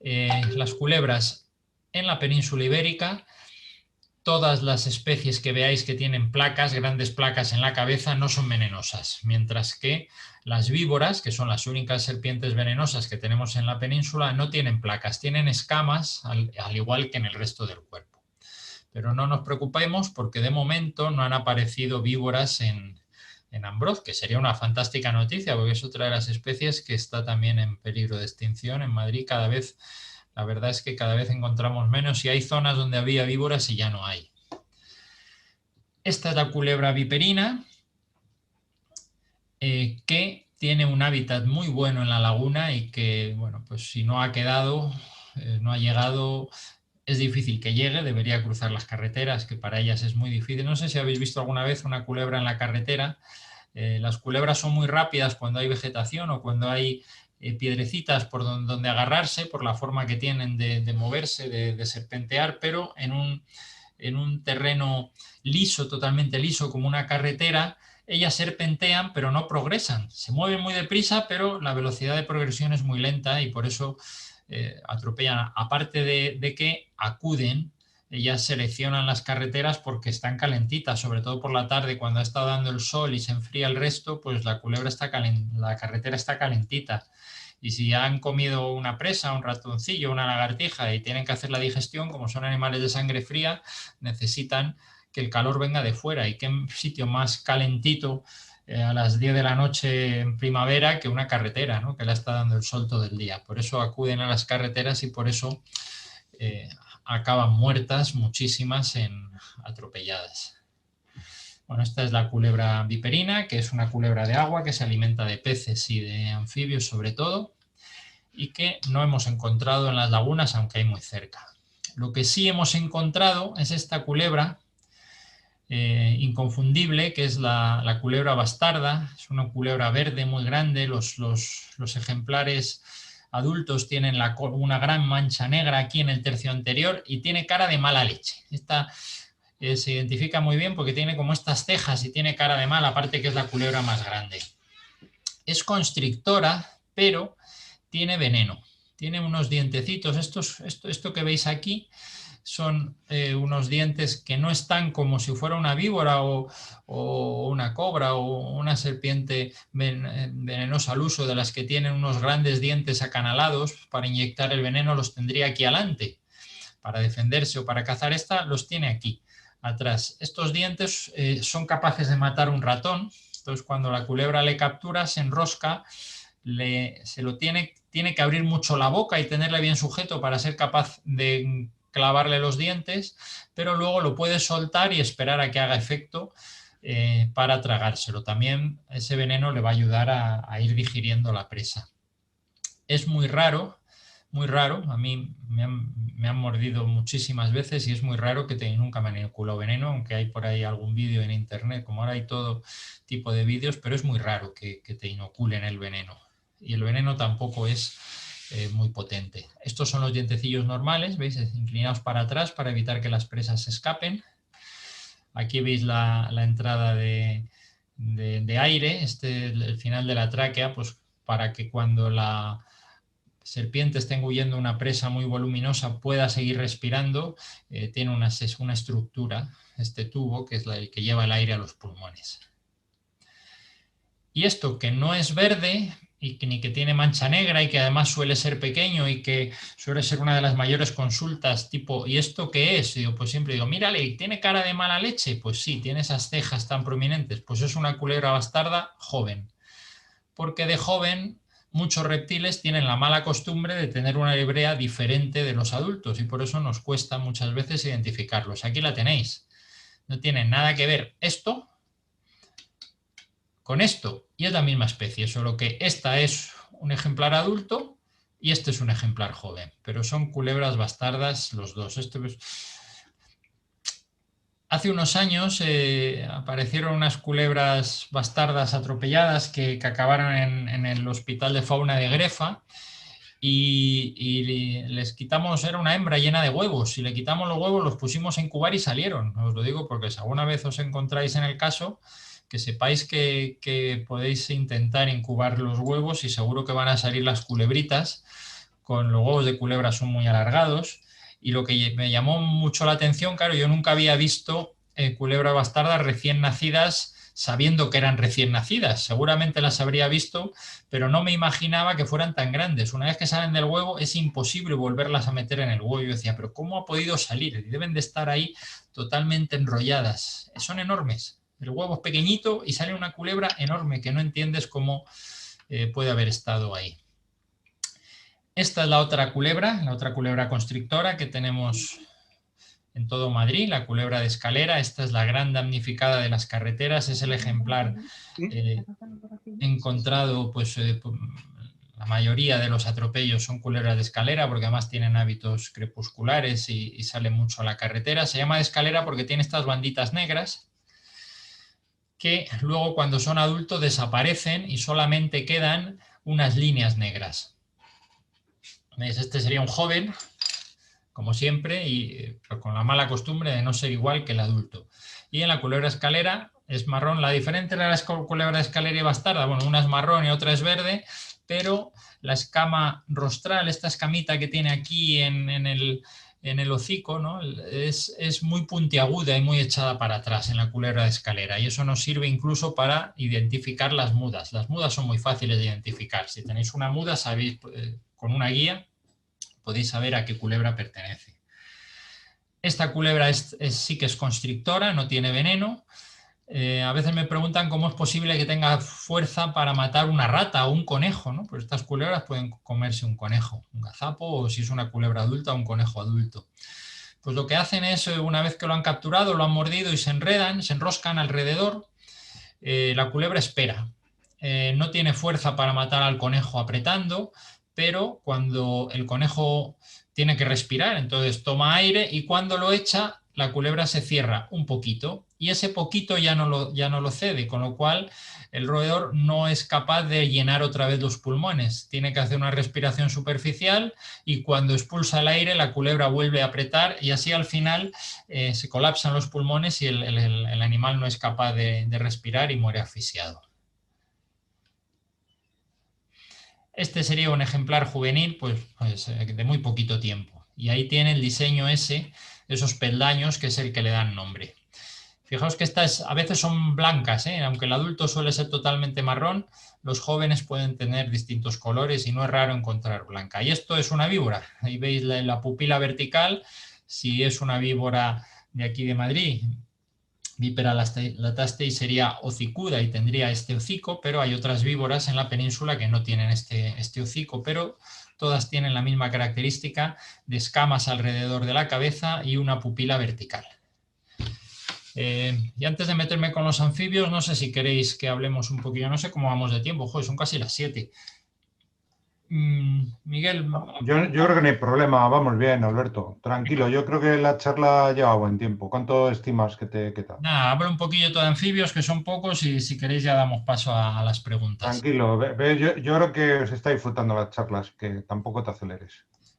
Las culebras en la península ibérica, todas las especies que veáis que tienen placas, grandes placas en la cabeza, no son venenosas, mientras que las víboras, que son las únicas serpientes venenosas que tenemos en la península, no tienen placas, tienen escamas, al igual que en el resto del cuerpo. Pero no nos preocupemos porque de momento no han aparecido víboras en Ambroz, que sería una fantástica noticia porque es otra de las especies que está también en peligro de extinción. En Madrid la verdad es que cada vez encontramos menos y hay zonas donde había víboras y ya no hay. Esta es la culebra viperina, que tiene un hábitat muy bueno en la laguna y que, bueno, pues si no ha quedado, no ha llegado, es difícil que llegue, debería cruzar las carreteras, que para ellas es muy difícil. No sé si habéis visto alguna vez una culebra en la carretera. Las culebras son muy rápidas cuando hay vegetación o cuando hay piedrecitas por donde agarrarse, por la forma que tienen de moverse, de serpentear, pero en un terreno liso, totalmente liso, como una carretera, ellas serpentean pero no progresan. Se mueven muy deprisa, pero la velocidad de progresión es muy lenta y por eso atropellan. Aparte de que acuden, ellas seleccionan las carreteras porque están calentitas, sobre todo por la tarde cuando ha estado dando el sol y se enfría el resto, pues la carretera está calentita. Y si han comido una presa, un ratoncillo, una lagartija y tienen que hacer la digestión, como son animales de sangre fría, necesitan que el calor venga de fuera. Y qué sitio más calentito a las 10 de la noche en primavera que una carretera, ¿no? Que le está dando el sol todo el día. Por eso acuden a las carreteras y por eso acaban muertas muchísimas atropelladas. Bueno, esta es la culebra viperina, que es una culebra de agua que se alimenta de peces y de anfibios sobre todo, y que no hemos encontrado en las lagunas, aunque hay muy cerca. Lo que sí hemos encontrado es esta culebra inconfundible, que es la culebra bastarda. Es una culebra verde muy grande. Los ejemplares adultos tienen una gran mancha negra aquí en el tercio anterior y tiene cara de mala leche. se identifica muy bien porque tiene como estas cejas y tiene cara de mala, aparte que es la culebra más grande. Es constrictora, pero tiene veneno. Tiene unos dientecitos. Esto que veis aquí son unos dientes que no están como si fuera una víbora o una cobra o una serpiente venenosa al uso, de las que tienen unos grandes dientes acanalados para inyectar el veneno. Los tendría aquí adelante para defenderse o para cazar. Esta los tiene aquí atrás. Estos dientes son capaces de matar un ratón. Entonces, cuando la culebra le captura, se enrosca, tiene que abrir mucho la boca y tenerle bien sujeto para ser capaz de clavarle los dientes, pero luego lo puede soltar y esperar a que haga efecto para tragárselo. También ese veneno le va a ayudar a ir digiriendo la presa. Es muy raro, a mí me han mordido muchísimas veces y es muy raro nunca me han inoculado veneno, aunque hay por ahí algún vídeo en internet, como ahora hay todo tipo de vídeos, pero es muy raro que te inoculen el veneno. Y el veneno tampoco es muy potente. Estos son los dientecillos normales, ¿veis? Inclinados para atrás para evitar que las presas se escapen. Aquí veis la entrada de aire, el final de la tráquea, pues para que cuando la serpiente esté engullendo una presa muy voluminosa pueda seguir respirando, tiene una estructura, este tubo, que es el que lleva el aire a los pulmones. Y esto, que no es verde y ni que tiene mancha negra y que además suele ser pequeño y que suele ser una de las mayores consultas, tipo, ¿y esto qué es? Y yo pues siempre digo, mírale, ¿tiene cara de mala leche? Pues sí, tiene esas cejas tan prominentes. Pues es una culebra bastarda joven. Porque de joven muchos reptiles tienen la mala costumbre de tener una hebrea diferente de los adultos y por eso nos cuesta muchas veces identificarlos. Aquí la tenéis. No tiene nada que ver esto con esto y es la misma especie, solo que esta es un ejemplar adulto y este es un ejemplar joven, pero son culebras bastardas los dos. Hace unos años aparecieron unas culebras bastardas atropelladas que acabaron en el Hospital de Fauna de Grefa y les quitamos, era una hembra llena de huevos, y le quitamos los huevos, los pusimos a incubar y salieron. Os lo digo porque si alguna vez os encontráis en el caso, que sepáis que podéis intentar incubar los huevos y seguro que van a salir las culebritas. Con los huevos de culebra son muy alargados. Y lo que me llamó mucho la atención, claro, yo nunca había visto culebras bastardas recién nacidas sabiendo que eran recién nacidas. Seguramente las habría visto, pero no me imaginaba que fueran tan grandes. Una vez que salen del huevo es imposible volverlas a meter en el huevo. Yo decía, pero ¿cómo ha podido salir? Deben de estar ahí totalmente enrolladas. Son enormes. El huevo es pequeñito y sale una culebra enorme que no entiendes cómo puede haber estado ahí. Esta es la otra culebra constrictora que tenemos en todo Madrid, la culebra de escalera. Esta es la gran damnificada de las carreteras, es el ejemplar encontrado, pues la mayoría de los atropellos son culebras de escalera porque además tienen hábitos crepusculares y salen mucho a la carretera. Se llama de escalera porque tiene estas banditas negras que luego cuando son adultos desaparecen y solamente quedan unas líneas negras. ¿Veis? Este sería un joven, como siempre, pero con la mala costumbre de no ser igual que el adulto. Y en la culebra escalera es marrón. La diferencia entre la culebra escalera y bastarda, bueno, una es marrón y otra es verde, pero la escama rostral, esta escamita que tiene aquí en el hocico, ¿no? es muy puntiaguda y muy echada para atrás en la culebra de escalera, y eso nos sirve incluso para identificar las mudas. Las mudas son muy fáciles de identificar. Si tenéis una muda, sabéis, con una guía podéis saber a qué culebra pertenece. Esta culebra sí que es constrictora, no tiene veneno. A veces me preguntan cómo es posible que tenga fuerza para matar una rata o un conejo, ¿no? Pues estas culebras pueden comerse un conejo, un gazapo, o si es una culebra adulta, un conejo adulto. Pues lo que hacen es, una vez que lo han capturado, lo han mordido y se enroscan alrededor, la culebra espera. No tiene fuerza para matar al conejo apretando, pero cuando el conejo tiene que respirar, entonces toma aire y cuando lo echa, la culebra se cierra un poquito y ese poquito ya no lo cede, con lo cual el roedor no es capaz de llenar otra vez los pulmones. Tiene que hacer una respiración superficial y cuando expulsa el aire la culebra vuelve a apretar y así al final se colapsan los pulmones y el animal no es capaz de respirar y muere asfixiado. Este sería un ejemplar juvenil pues, de muy poquito tiempo. Y ahí tiene el diseño ese, esos peldaños, que es el que le dan nombre. Fijaos que estas a veces son blancas, aunque el adulto suele ser totalmente marrón, los jóvenes pueden tener distintos colores y no es raro encontrar blanca. Y esto es una víbora. Ahí veis la pupila vertical, si es una víbora de aquí de Madrid, Vipera latastei sería hocicuda y tendría este hocico, pero hay otras víboras en la península que no tienen este hocico, pero todas tienen la misma característica de escamas alrededor de la cabeza y una pupila vertical. Y antes de meterme con los anfibios, no sé si queréis que hablemos un poquillo, no sé cómo vamos de tiempo, joder, son casi las 7. Miguel. Yo creo que no hay problema, vamos bien, Alberto. Tranquilo, yo creo que la charla lleva buen tiempo. ¿Cuánto estimas que te da? Nada, hablo un poquillo de anfibios, que son pocos, y si queréis ya damos paso a las preguntas. Tranquilo, yo creo que se está disfrutando las charlas, que tampoco te aceleres.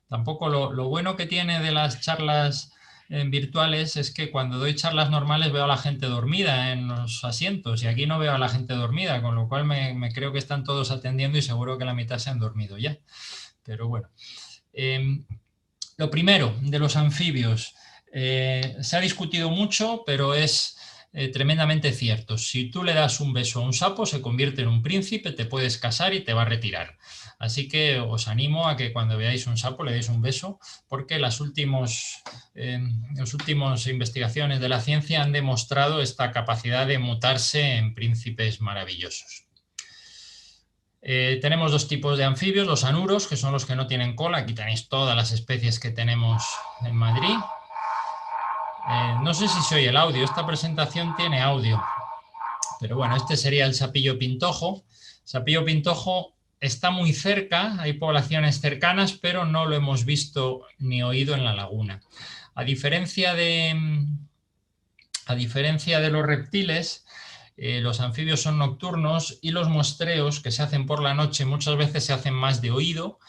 Tampoco lo bueno que tiene de las charlas virtuales es que cuando doy charlas normales veo a la gente dormida en los asientos y aquí no veo a la gente dormida, con lo cual me creo que están todos atendiendo y seguro que la mitad se han dormido ya. Pero bueno. Lo primero de los anfibios, se ha discutido mucho, pero es tremendamente cierto. Si tú le das un beso a un sapo, se convierte en un príncipe, te puedes casar y te va a retirar. Así que os animo a que cuando veáis un sapo le deis un beso, porque las últimas investigaciones de la ciencia han demostrado esta capacidad de mutarse en príncipes maravillosos. Tenemos dos tipos de anfibios, los anuros, que son los que no tienen cola. Aquí tenéis todas las especies que tenemos en Madrid. No sé si se oye el audio, esta presentación tiene audio. Pero bueno, este sería el sapillo pintojo. Sapillo pintojo está muy cerca, hay poblaciones cercanas, pero no lo hemos visto ni oído en la laguna. A diferencia de los reptiles, los anfibios son nocturnos y los muestreos que se hacen por la noche muchas veces se hacen más de oído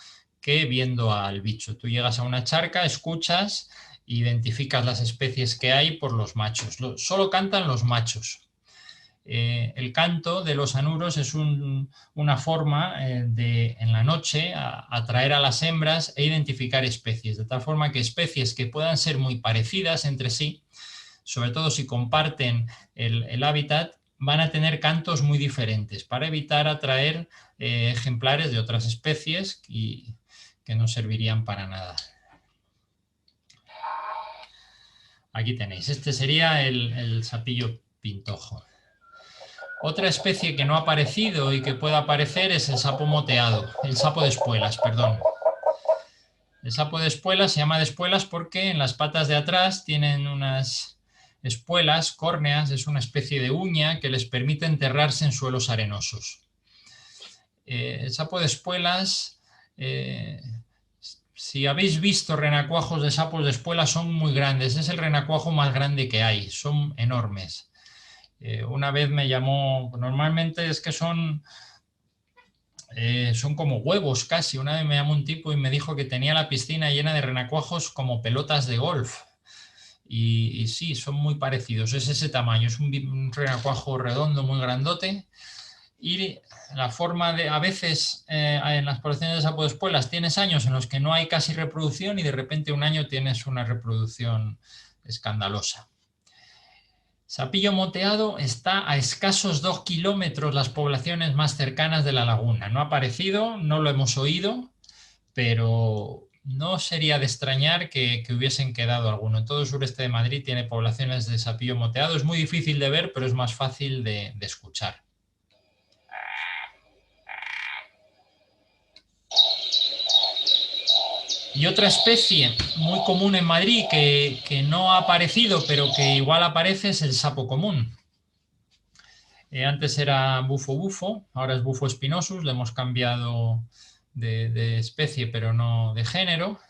que viendo al bicho. Tú llegas a una charca, escuchas, identificas las especies que hay por los machos. Solo cantan los machos. El canto de los anuros es una forma de, en la noche, atraer a las hembras e identificar especies, de tal forma que especies que puedan ser muy parecidas entre sí, sobre todo si comparten el hábitat, van a tener cantos muy diferentes para evitar atraer ejemplares de otras especies que no servirían para nada. Aquí tenéis, este sería el sapillo pintojo. Otra especie que no ha aparecido y que puede aparecer es el sapo moteado, el sapo de espuelas, perdón. El sapo de espuelas se llama de espuelas porque en las patas de atrás tienen unas espuelas, córneas, es una especie de uña que les permite enterrarse en suelos arenosos. El sapo de espuelas, si habéis visto renacuajos de sapos de espuelas, son muy grandes, es el renacuajo más grande que hay, son enormes. Una vez me llamó, normalmente es que son como huevos casi, una vez me llamó un tipo y me dijo que tenía la piscina llena de renacuajos como pelotas de golf. Y sí, son muy parecidos, es ese tamaño, es un renacuajo redondo muy grandote y la forma de, a veces en las poblaciones de sapo de espuelas tienes años en los que no hay casi reproducción y de repente un año tienes una reproducción escandalosa. Sapillo moteado está a escasos 2 kilómetros las poblaciones más cercanas de la laguna. No ha aparecido, no lo hemos oído, pero no sería de extrañar que hubiesen quedado alguno. En todo el sureste de Madrid tiene poblaciones de sapillo moteado. Es muy difícil de ver, pero es más fácil de escuchar. Y otra especie muy común en Madrid que no ha aparecido, pero que igual aparece, es el sapo común. Antes era bufo bufo, ahora es bufo spinosus, le hemos cambiado de especie, pero no de género.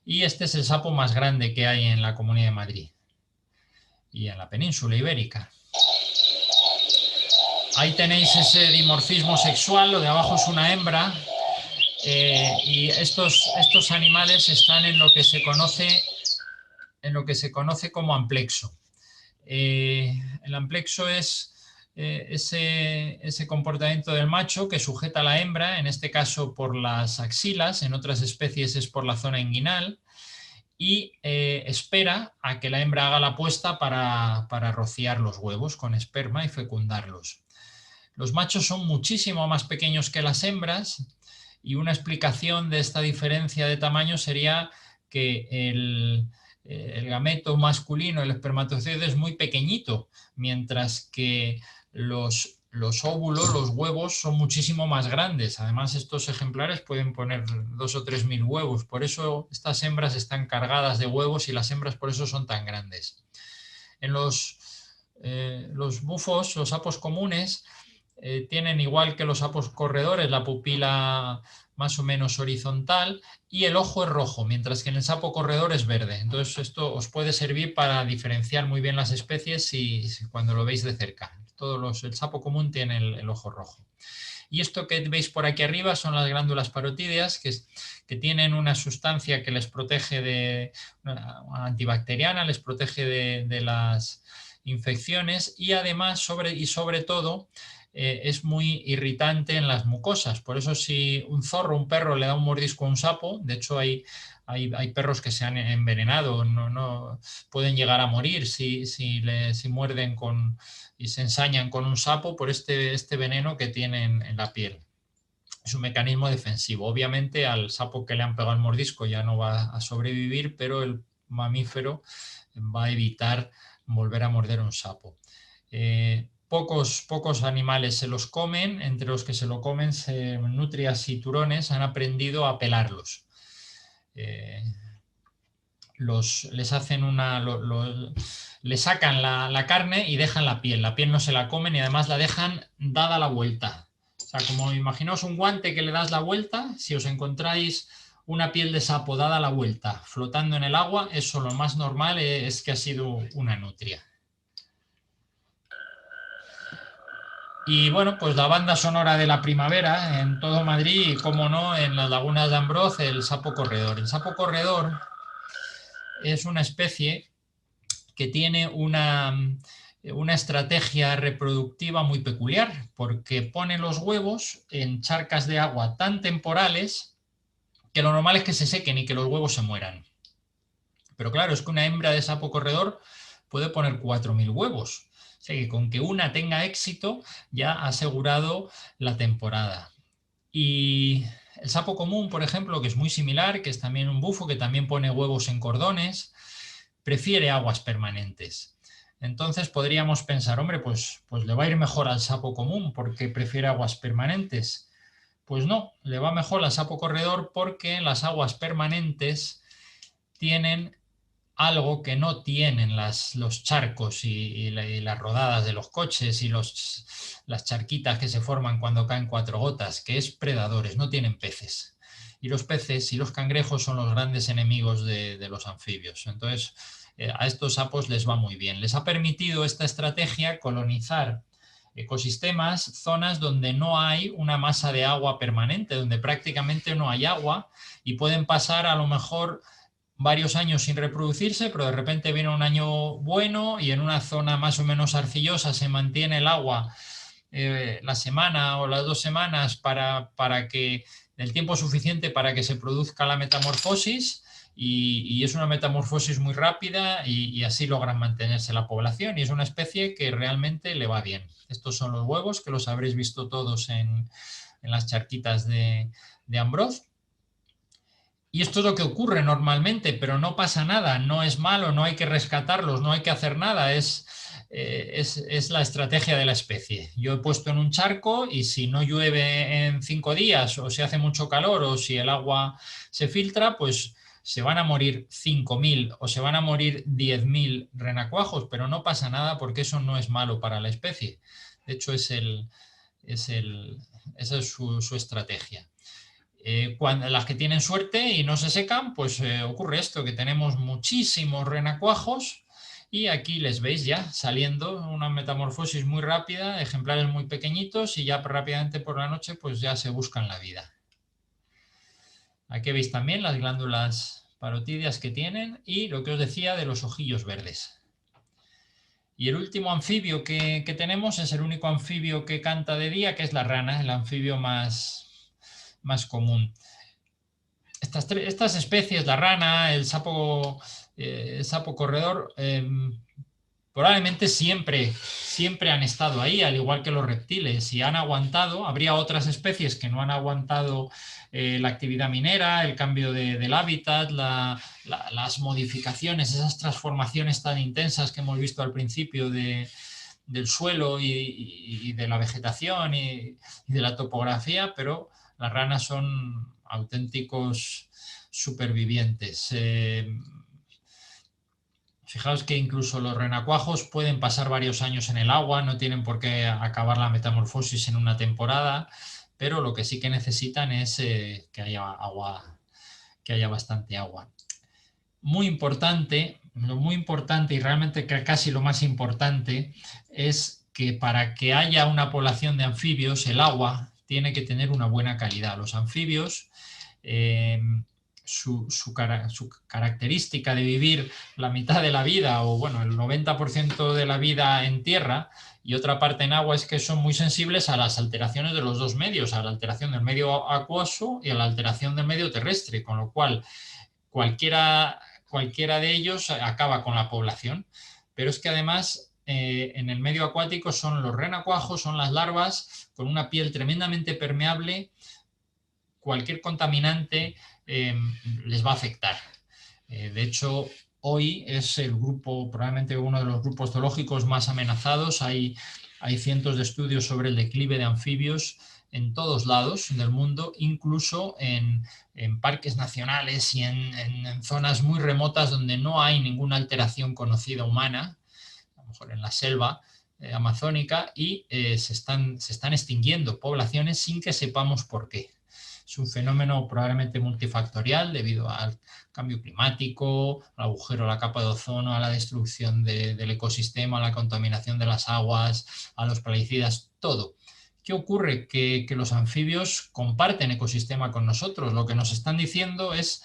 Y este es el sapo más grande que hay en la Comunidad de Madrid. y en la península ibérica. Ahí tenéis ese dimorfismo sexual, lo de abajo es una hembra, y estos animales están en lo que se conoce como amplexo. El amplexo es ese comportamiento del macho que sujeta a la hembra, en este caso por las axilas, en otras especies es por la zona inguinal, y espera a que la hembra haga la puesta para rociar los huevos con esperma y fecundarlos. Los machos son muchísimo más pequeños que las hembras, y una explicación de esta diferencia de tamaño sería que el gameto masculino, el espermatozoide, es muy pequeñito, mientras que los óvulos, los huevos, son muchísimo más grandes. Además, estos ejemplares pueden poner 2.000 o 3.000 huevos. Por eso estas hembras están cargadas de huevos y las hembras por eso son tan grandes. En los bufos, los sapos comunes, tienen, igual que los sapos corredores, la pupila más o menos horizontal y el ojo es rojo, mientras que en el sapo corredor es verde. Entonces esto os puede servir para diferenciar muy bien las especies cuando lo veis de cerca. El sapo común tiene el ojo rojo. Y esto que veis por aquí arriba son las glándulas parotídeas, que tienen una sustancia que les protege antibacteriana, les protege de las infecciones, y además sobre todo es muy irritante en las mucosas. Por eso si un perro le da un mordisco a un sapo, de hecho hay perros que se han envenenado, no pueden llegar a morir si muerden y se ensañan con un sapo por este veneno que tienen en la piel. Es un mecanismo defensivo. Obviamente al sapo que le han pegado el mordisco ya no va a sobrevivir, pero el mamífero va a evitar volver a morder un sapo. Pocos animales se los comen. Entre los que se lo comen, nutrias y turones han aprendido a pelarlos. Le sacan la carne y dejan la piel. La piel no se la comen y además la dejan dada la vuelta. O sea, como imaginaos un guante que le das la vuelta, si os encontráis una piel de sapo dada la vuelta flotando en el agua, eso lo más normal es que ha sido una nutria. Y bueno, pues la banda sonora de la primavera en todo Madrid y, como no, en las lagunas de Ambroz, el sapo corredor. El sapo corredor es una especie que tiene una estrategia reproductiva muy peculiar, porque pone los huevos en charcas de agua tan temporales que lo normal es que se sequen y que los huevos se mueran. Pero claro, es que una hembra de sapo corredor puede poner 4.000 huevos. O sea que con que una tenga éxito ya ha asegurado la temporada. Y el sapo común, por ejemplo, que es muy similar, que es también un bufo, que también pone huevos en cordones, prefiere aguas permanentes. Entonces podríamos pensar, hombre, pues le va a ir mejor al sapo común porque prefiere aguas permanentes. Pues no, le va mejor al sapo corredor porque las aguas permanentes tienen algo que no tienen los charcos y las rodadas de los coches y las charquitas que se forman cuando caen 4 gotas, que es predadores, no tienen peces. Y los peces y los cangrejos son los grandes enemigos de los anfibios. Entonces, a estos sapos les va muy bien. Les ha permitido esta estrategia colonizar ecosistemas, zonas donde no hay una masa de agua permanente, donde prácticamente no hay agua, y pueden pasar a lo mejor varios años sin reproducirse, pero de repente viene un año bueno y en una zona más o menos arcillosa se mantiene el agua la semana o las 2 semanas para que el tiempo suficiente para que se produzca la metamorfosis, y es una metamorfosis muy rápida y así logran mantenerse la población, y es una especie que realmente le va bien. Estos son los huevos, que los habréis visto todos en las charquitas de Ambroz. Y esto es lo que ocurre normalmente, pero no pasa nada, no es malo, no hay que rescatarlos, no hay que hacer nada, es la estrategia de la especie. Yo he puesto en un charco y si no llueve en 5 días, o si hace mucho calor, o si el agua se filtra, pues se van a morir 5.000 o se van a morir 10.000 renacuajos, pero no pasa nada porque eso no es malo para la especie. De hecho, esa es su estrategia. Cuando las que tienen suerte y no se secan, pues ocurre esto, que tenemos muchísimos renacuajos Y aquí les veis ya saliendo una metamorfosis muy rápida, ejemplares muy pequeñitos y ya rápidamente por la noche pues ya se buscan la vida. Aquí veis también las glándulas parotídeas que tienen y lo que os decía de los ojillos verdes. Y el último anfibio que tenemos es el único anfibio que canta de día, que es la rana, el anfibio más común. Estas especies, la rana, el sapo corredor, probablemente siempre han estado ahí, al igual que los reptiles, y han aguantado. Habría otras especies que no han aguantado la actividad minera, el cambio del hábitat, las modificaciones, esas transformaciones tan intensas que hemos visto al principio del suelo y de la vegetación y de la topografía, pero las ranas son auténticos supervivientes. Fijaos que incluso los renacuajos pueden pasar varios años en el agua, no tienen por qué acabar la metamorfosis en una temporada, pero lo que sí que necesitan es que haya agua, que haya bastante agua. Muy importante y realmente casi lo más importante es que para que haya una población de anfibios, el agua tiene que tener una buena calidad. Los anfibios, su característica de vivir la mitad de la vida o bueno, el 90% de la vida en tierra y otra parte en agua es que son muy sensibles a las alteraciones de los dos medios, a la alteración del medio acuoso y a la alteración del medio terrestre, con lo cual cualquiera de ellos acaba con la población. Pero es que además en el medio acuático son los renacuajos, son las larvas con una piel tremendamente permeable. Cualquier contaminante les va a afectar. De hecho, hoy es el grupo, probablemente uno de los grupos zoológicos más amenazados. Hay cientos de estudios sobre el declive de anfibios en todos lados del mundo, incluso en parques nacionales y en zonas muy remotas donde no hay ninguna alteración conocida humana, a lo mejor en la selva amazónica, y se están extinguiendo poblaciones sin que sepamos por qué. Es un fenómeno probablemente multifactorial debido al cambio climático, al agujero de la capa de ozono, a la destrucción del ecosistema, a la contaminación de las aguas, a los plaguicidas, todo. ¿Qué ocurre? Que los anfibios comparten ecosistema con nosotros. Lo que nos están diciendo es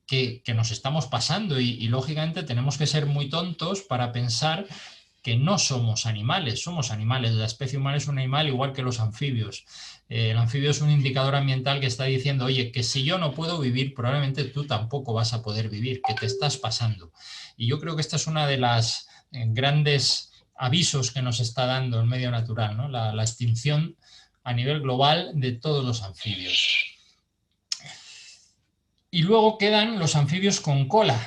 que nos estamos pasando y lógicamente tenemos que ser muy tontos para pensar que no somos animales, la especie humana es un animal igual que los anfibios. El anfibio es un indicador ambiental que está diciendo, oye, que si yo no puedo vivir, probablemente tú tampoco vas a poder vivir, que te estás pasando. Y yo creo que esta es una de las grandes avisos que nos está dando el medio natural, ¿no? La extinción a nivel global de todos los anfibios. Y luego quedan los anfibios con cola.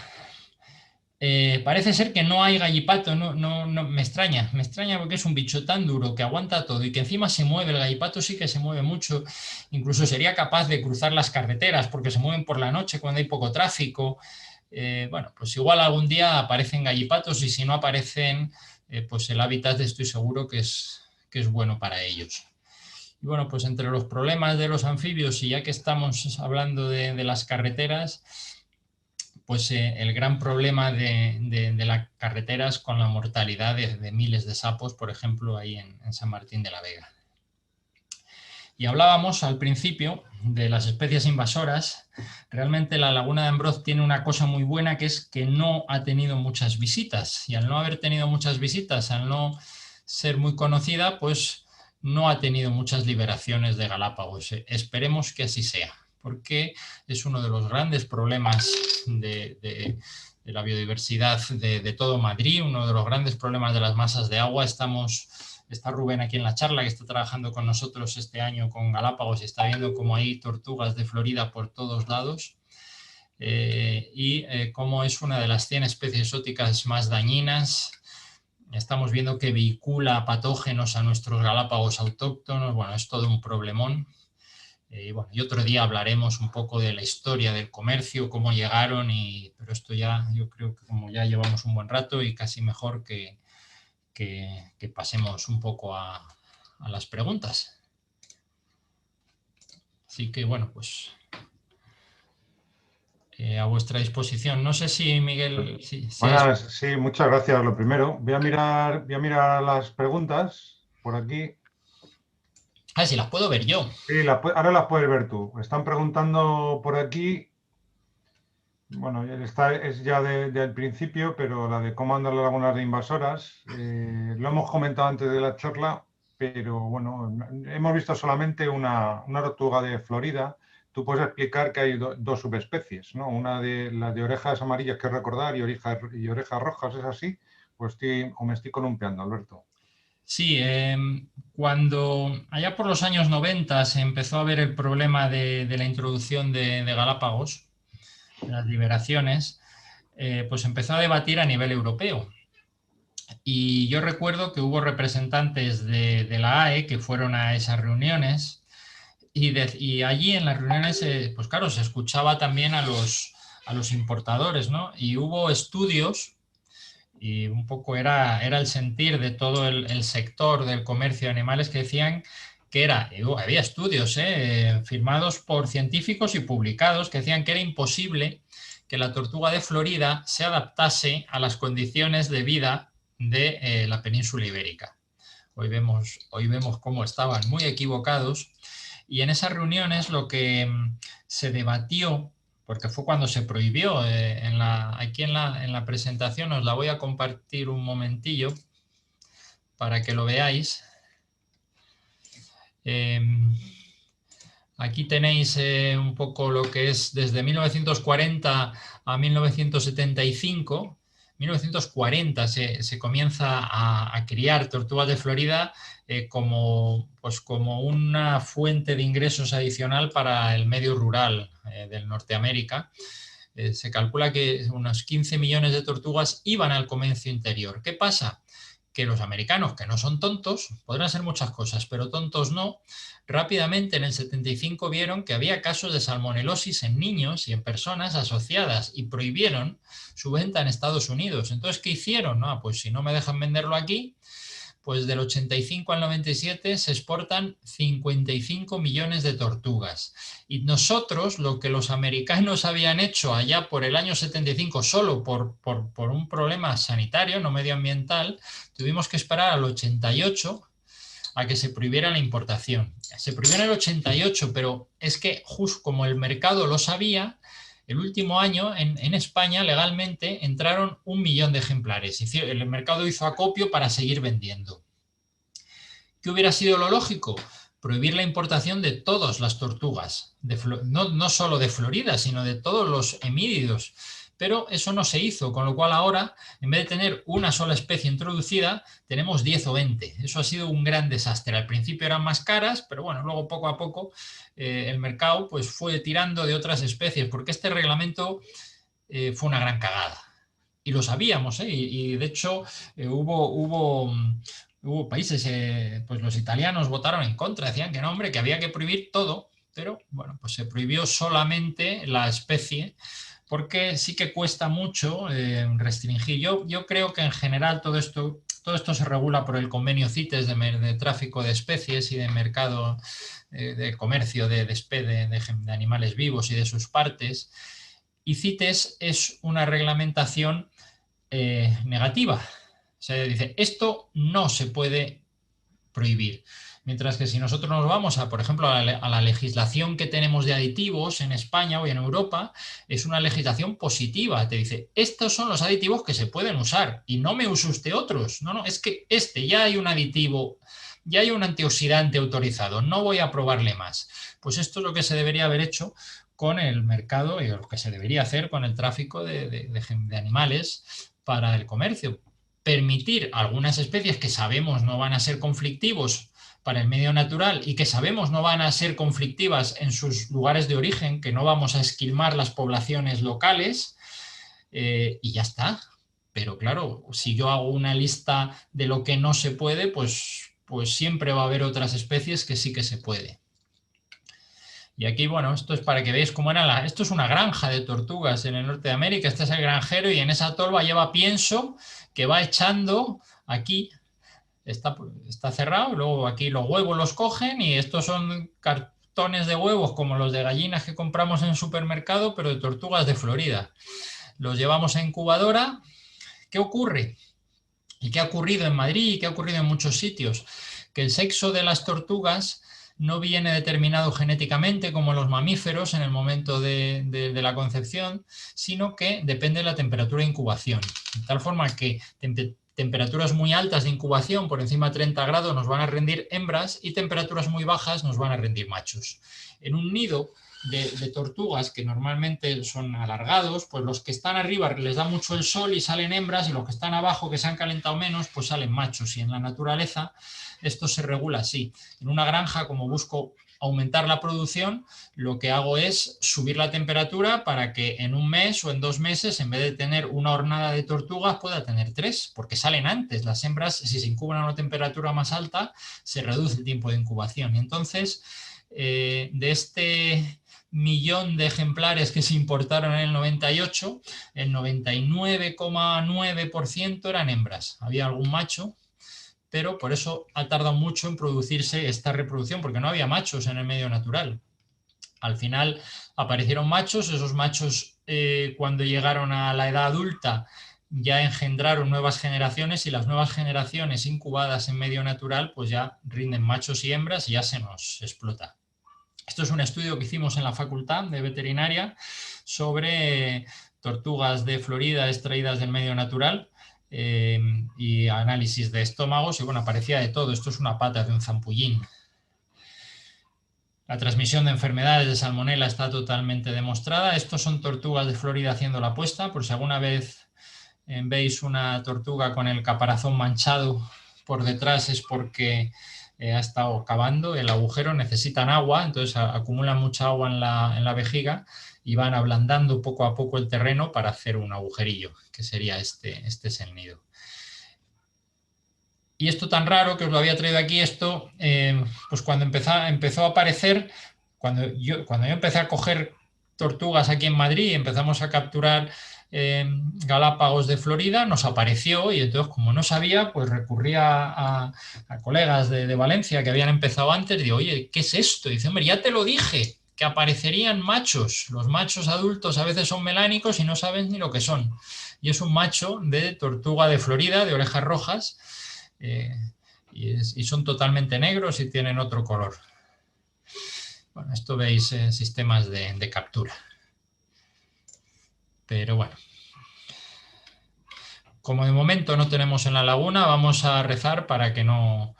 Parece ser que no hay gallipato, no, me extraña porque es un bicho tan duro que aguanta todo y que encima se mueve. El gallipato sí que se mueve mucho, incluso sería capaz de cruzar las carreteras porque se mueven por la noche cuando hay poco tráfico. Bueno, pues igual algún día aparecen gallipatos y si no aparecen, pues el hábitat estoy seguro que es bueno para ellos. Y bueno, pues entre los problemas de los anfibios y ya que estamos hablando de las carreteras, pues el gran problema de las carreteras con la mortalidad de miles de sapos, por ejemplo, ahí en San Martín de la Vega. Y hablábamos al principio de las especies invasoras. Realmente la laguna de Ambroz tiene una cosa muy buena, que es que no ha tenido muchas visitas. Y al no haber tenido muchas visitas, al no ser muy conocida, pues no ha tenido muchas liberaciones de Galápagos. Esperemos que así sea, porque es uno de los grandes problemas de la biodiversidad de todo Madrid, uno de los grandes problemas de las masas de agua. Está Rubén aquí en la charla, que está trabajando con nosotros este año con Galápagos y está viendo cómo hay tortugas de Florida por todos lados y cómo es una de las 100 especies exóticas más dañinas. Estamos viendo que vehicula patógenos a nuestros Galápagos autóctonos. Bueno, es todo un problemón. Bueno, y otro día hablaremos un poco de la historia del comercio, cómo llegaron, pero esto ya, yo creo que como ya llevamos un buen rato y casi mejor que pasemos un poco a las preguntas. Así que bueno, pues a vuestra disposición. No sé si, Miguel, si has... Buenas, sí, muchas gracias. Lo primero, voy a mirar las preguntas por aquí. Ah, si las puedo ver yo. Sí, ahora las puedes ver tú. Están preguntando por aquí. Bueno, esta es ya del principio, pero la de cómo andan las lagunas de invasoras, lo hemos comentado antes de la charla, pero bueno, hemos visto solamente una tortuga de Florida. Tú puedes explicar que hay dos subespecies, ¿no? Una de las de orejas amarillas, que recordar, y orejas rojas, ¿es así? Pues me estoy columpiando, Alberto. Sí, cuando allá por los años 90 se empezó a ver el problema de la introducción de Galápagos, de las liberaciones, pues empezó a debatir a nivel europeo. Y yo recuerdo que hubo representantes de la AE que fueron a esas reuniones y allí en las reuniones, pues claro, se escuchaba también a los importadores, ¿no? Y hubo estudios y un poco era el sentir de todo el sector del comercio de animales que decían que había estudios firmados por científicos y publicados que decían que era imposible que la tortuga de Florida se adaptase a las condiciones de vida de la península ibérica. Hoy vemos cómo estaban muy equivocados y en esas reuniones lo que se debatió, porque fue cuando se prohibió, aquí en la presentación os la voy a compartir un momentillo para que lo veáis. Aquí tenéis un poco lo que es desde 1940 a 1975. 1940 se comienza a criar tortugas de Florida pues como una fuente de ingresos adicional para el medio rural del Norteamérica. Se calcula que unos 15 millones de tortugas iban al comercio interior. ¿Qué pasa? Que los americanos, que no son tontos, podrán ser muchas cosas, pero tontos no, rápidamente en el 75 vieron que había casos de salmonelosis en niños y en personas asociadas y prohibieron su venta en Estados Unidos. Entonces, ¿qué hicieron? No, pues si no me dejan venderlo aquí, pues del 85 al 97 se exportan 55 millones de tortugas. Y nosotros, lo que los americanos habían hecho allá por el año 75, solo por un problema sanitario, no medioambiental, tuvimos que esperar al 88 a que se prohibiera la importación. Se prohibió en el 88, pero es que justo como el mercado lo sabía, el último año en España legalmente entraron 1 millón de ejemplares. El mercado hizo acopio para seguir vendiendo. ¿Qué hubiera sido lo lógico? Prohibir la importación de todas las tortugas, no solo de Florida, sino de todos los hemídidos. Pero eso no se hizo, con lo cual ahora, en vez de tener una sola especie introducida, tenemos 10 o 20. Eso ha sido un gran desastre. Al principio eran más caras, pero bueno, luego poco a poco el mercado pues, fue tirando de otras especies, porque este reglamento fue una gran cagada. Y lo sabíamos, y de hecho hubo países, pues los italianos votaron en contra, decían que no, hombre, que había que prohibir todo, pero bueno, pues se prohibió solamente la especie, porque sí que cuesta mucho restringir. Yo creo que en general todo esto se regula por el convenio CITES de tráfico de especies y de mercado de comercio de animales vivos y de sus partes. Y CITES es una reglamentación negativa. Se dice, esto no se puede prohibir. Mientras que si nosotros nos vamos por ejemplo, a la legislación que tenemos de aditivos en España o en Europa, es una legislación positiva. Te dice, estos son los aditivos que se pueden usar y no me use usted otros. No, es que ya hay un aditivo, ya hay un antioxidante autorizado, no voy a probarle más. Pues esto es lo que se debería haber hecho con el mercado y lo que se debería hacer con el tráfico de animales para el comercio. Permitir algunas especies que sabemos no van a ser conflictivos para el medio natural y que sabemos no van a ser conflictivas en sus lugares de origen, que no vamos a esquilmar las poblaciones locales y ya está. Pero claro, si yo hago una lista de lo que no se puede, pues siempre va a haber otras especies que sí que se puede. Y aquí, bueno, esto es para que veáis cómo era esto es una granja de tortugas en el norte de América. Este es el granjero y en esa tolva lleva pienso que va echando aquí. Está cerrado, luego aquí los huevos los cogen y estos son cartones de huevos como los de gallinas que compramos en el supermercado, pero de tortugas de Florida. Los llevamos a incubadora. ¿Qué ocurre? ¿Y qué ha ocurrido en Madrid y qué ha ocurrido en muchos sitios? Que el sexo de las tortugas no viene determinado genéticamente como los mamíferos en el momento de la concepción, sino que depende de la temperatura de incubación. De tal forma que temperaturas muy altas de incubación, por encima de 30 grados, nos van a rendir hembras y temperaturas muy bajas nos van a rendir machos. En un nido de tortugas que normalmente son alargados, pues los que están arriba les da mucho el sol y salen hembras, y los que están abajo, que se han calentado menos, pues salen machos. Y en la naturaleza esto se regula así. En una granja, como busco aumentar la producción, lo que hago es subir la temperatura para que en un mes o en 2 meses, en vez de tener una hornada de tortugas, pueda tener 3, porque salen antes. Las hembras, si se incuban a una temperatura más alta, se reduce el tiempo de incubación. Y entonces, de este 1.000.000 de ejemplares que se importaron en el 98, el 99,9% eran hembras. Había algún macho, pero por eso ha tardado mucho en producirse esta reproducción, porque no había machos en el medio natural. Al final aparecieron machos, esos machos cuando llegaron a la edad adulta ya engendraron nuevas generaciones, y las nuevas generaciones incubadas en medio natural pues ya rinden machos y hembras y ya se nos explota. Esto es un estudio que hicimos en la Facultad de Veterinaria sobre tortugas de Florida extraídas del medio natural, y análisis de estómagos, y bueno, aparecía de todo. Esto es una pata de un zampullín. La transmisión de enfermedades de salmonela está totalmente demostrada. Estos son tortugas de Florida haciendo la puesta, por si alguna vez veis una tortuga con el caparazón manchado por detrás, es porque ha estado cavando el agujero, necesitan agua, entonces acumulan mucha agua en la vejiga y van ablandando poco a poco el terreno para hacer un agujerillo, que sería este es el nido. Y esto tan raro que os lo había traído aquí, esto, pues cuando empezó a aparecer, cuando yo empecé a coger tortugas aquí en Madrid y empezamos a capturar Galápagos de Florida, nos apareció, y entonces, como no sabía, pues recurría a colegas de Valencia que habían empezado antes. Digo, oye, ¿qué es esto? Y dice, hombre, ya te lo dije, que aparecerían machos. Los machos adultos a veces son melánicos y no sabes ni lo que son. Y es un macho de tortuga de Florida, de orejas rojas, y son totalmente negros y tienen otro color. Bueno, esto veis sistemas de captura. Pero bueno, como de momento no tenemos en la laguna, vamos a rezar para que no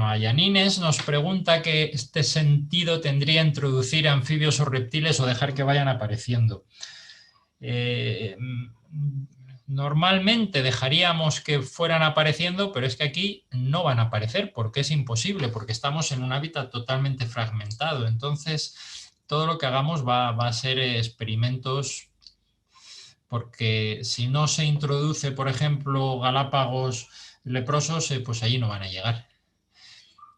haya. Nines nos pregunta qué este sentido tendría introducir anfibios o reptiles o dejar que vayan apareciendo. Normalmente dejaríamos que fueran apareciendo, pero es que aquí no van a aparecer porque es imposible, porque estamos en un hábitat totalmente fragmentado. Entonces, todo lo que hagamos va a ser experimentos, porque si no se introduce, por ejemplo, Galápagos leprosos, pues allí no van a llegar.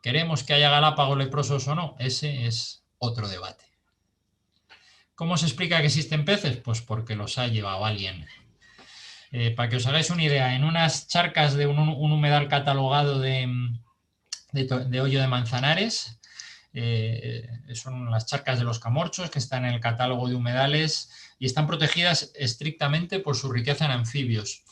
¿Queremos que haya Galápagos leprosos o no? Ese es otro debate. ¿Cómo se explica que existen peces? Pues porque los ha llevado alguien. Para que os hagáis una idea, en unas charcas de un humedal catalogado de Hoyo de Manzanares, son las charcas de los Camorchos, que están en el catálogo de humedales y están protegidas estrictamente por su riqueza en anfibios.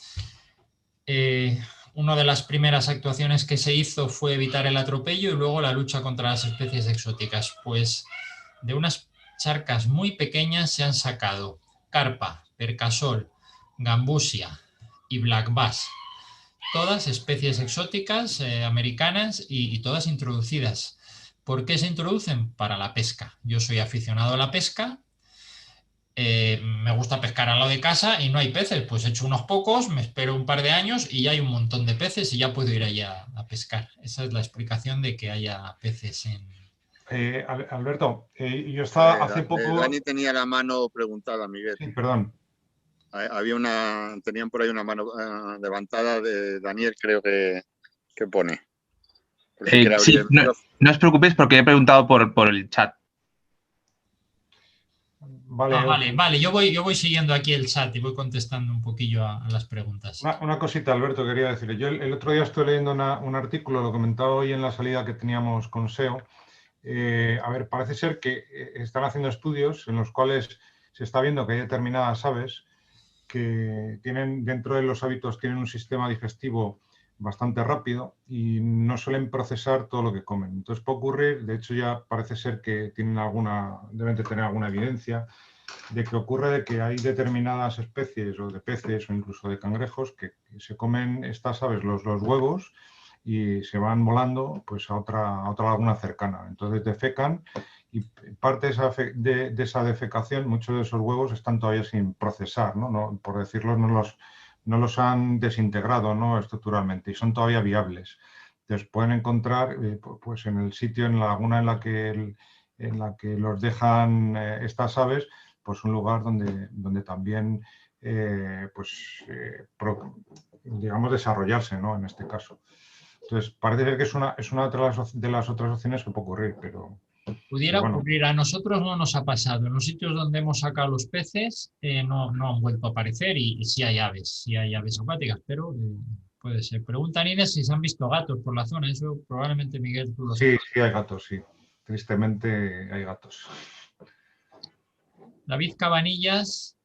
Una de las primeras actuaciones que se hizo fue evitar el atropello y luego la lucha contra las especies exóticas. Pues de unas charcas muy pequeñas se han sacado carpa, percasol, gambusia y black bass, todas especies exóticas americanas y todas introducidas. ¿Por qué se introducen? Para la pesca. Yo soy aficionado a la pesca, me gusta pescar al lado de casa y no hay peces, pues echo unos pocos, me espero un par de años y ya hay un montón de peces y ya puedo ir allá a pescar. Esa es la explicación de que haya peces en... Alberto, yo estaba hace poco... Dani tenía la mano preguntada, Miguel. Sí, perdón. Tenían por ahí una mano levantada de Daniel, creo que pone. Sí, no os preocupéis porque he preguntado por el chat. Vale, yo voy siguiendo aquí el chat y voy contestando un poquillo a las preguntas. Una cosita, Alberto, quería decirle. Yo el otro día estoy leyendo un artículo, lo comentaba hoy en la salida que teníamos con SEO, A ver, parece ser que están haciendo estudios en los cuales se está viendo que hay determinadas aves que tienen, dentro de los hábitos, tienen un sistema digestivo bastante rápido y no suelen procesar todo lo que comen. Entonces puede ocurrir, de hecho ya parece ser que deben de tener alguna evidencia de que ocurre de que hay determinadas especies o de peces o incluso de cangrejos que se comen estas aves los huevos y se van volando pues a otra laguna cercana. Entonces defecan y parte de esa defecación, muchos de esos huevos están todavía sin procesar, ¿no? Por decirlo, no los han desintegrado, ¿no? Estructuralmente y son todavía viables. Entonces pueden encontrar pues en el sitio, en la laguna en la que los dejan estas aves, pues un lugar donde también digamos desarrollarse, ¿no? En este caso. Entonces parece ser que es una de las otras opciones que puede ocurrir, pero... Pudiera ocurrir, a nosotros no nos ha pasado. En los sitios donde hemos sacado los peces no han vuelto a aparecer y sí hay aves acuáticas, pero puede ser. Preguntan Inés si se han visto gatos por la zona. Eso probablemente, Miguel, tú lo sabes. Sí, hay gatos, sí. Tristemente hay gatos. David Cabanillas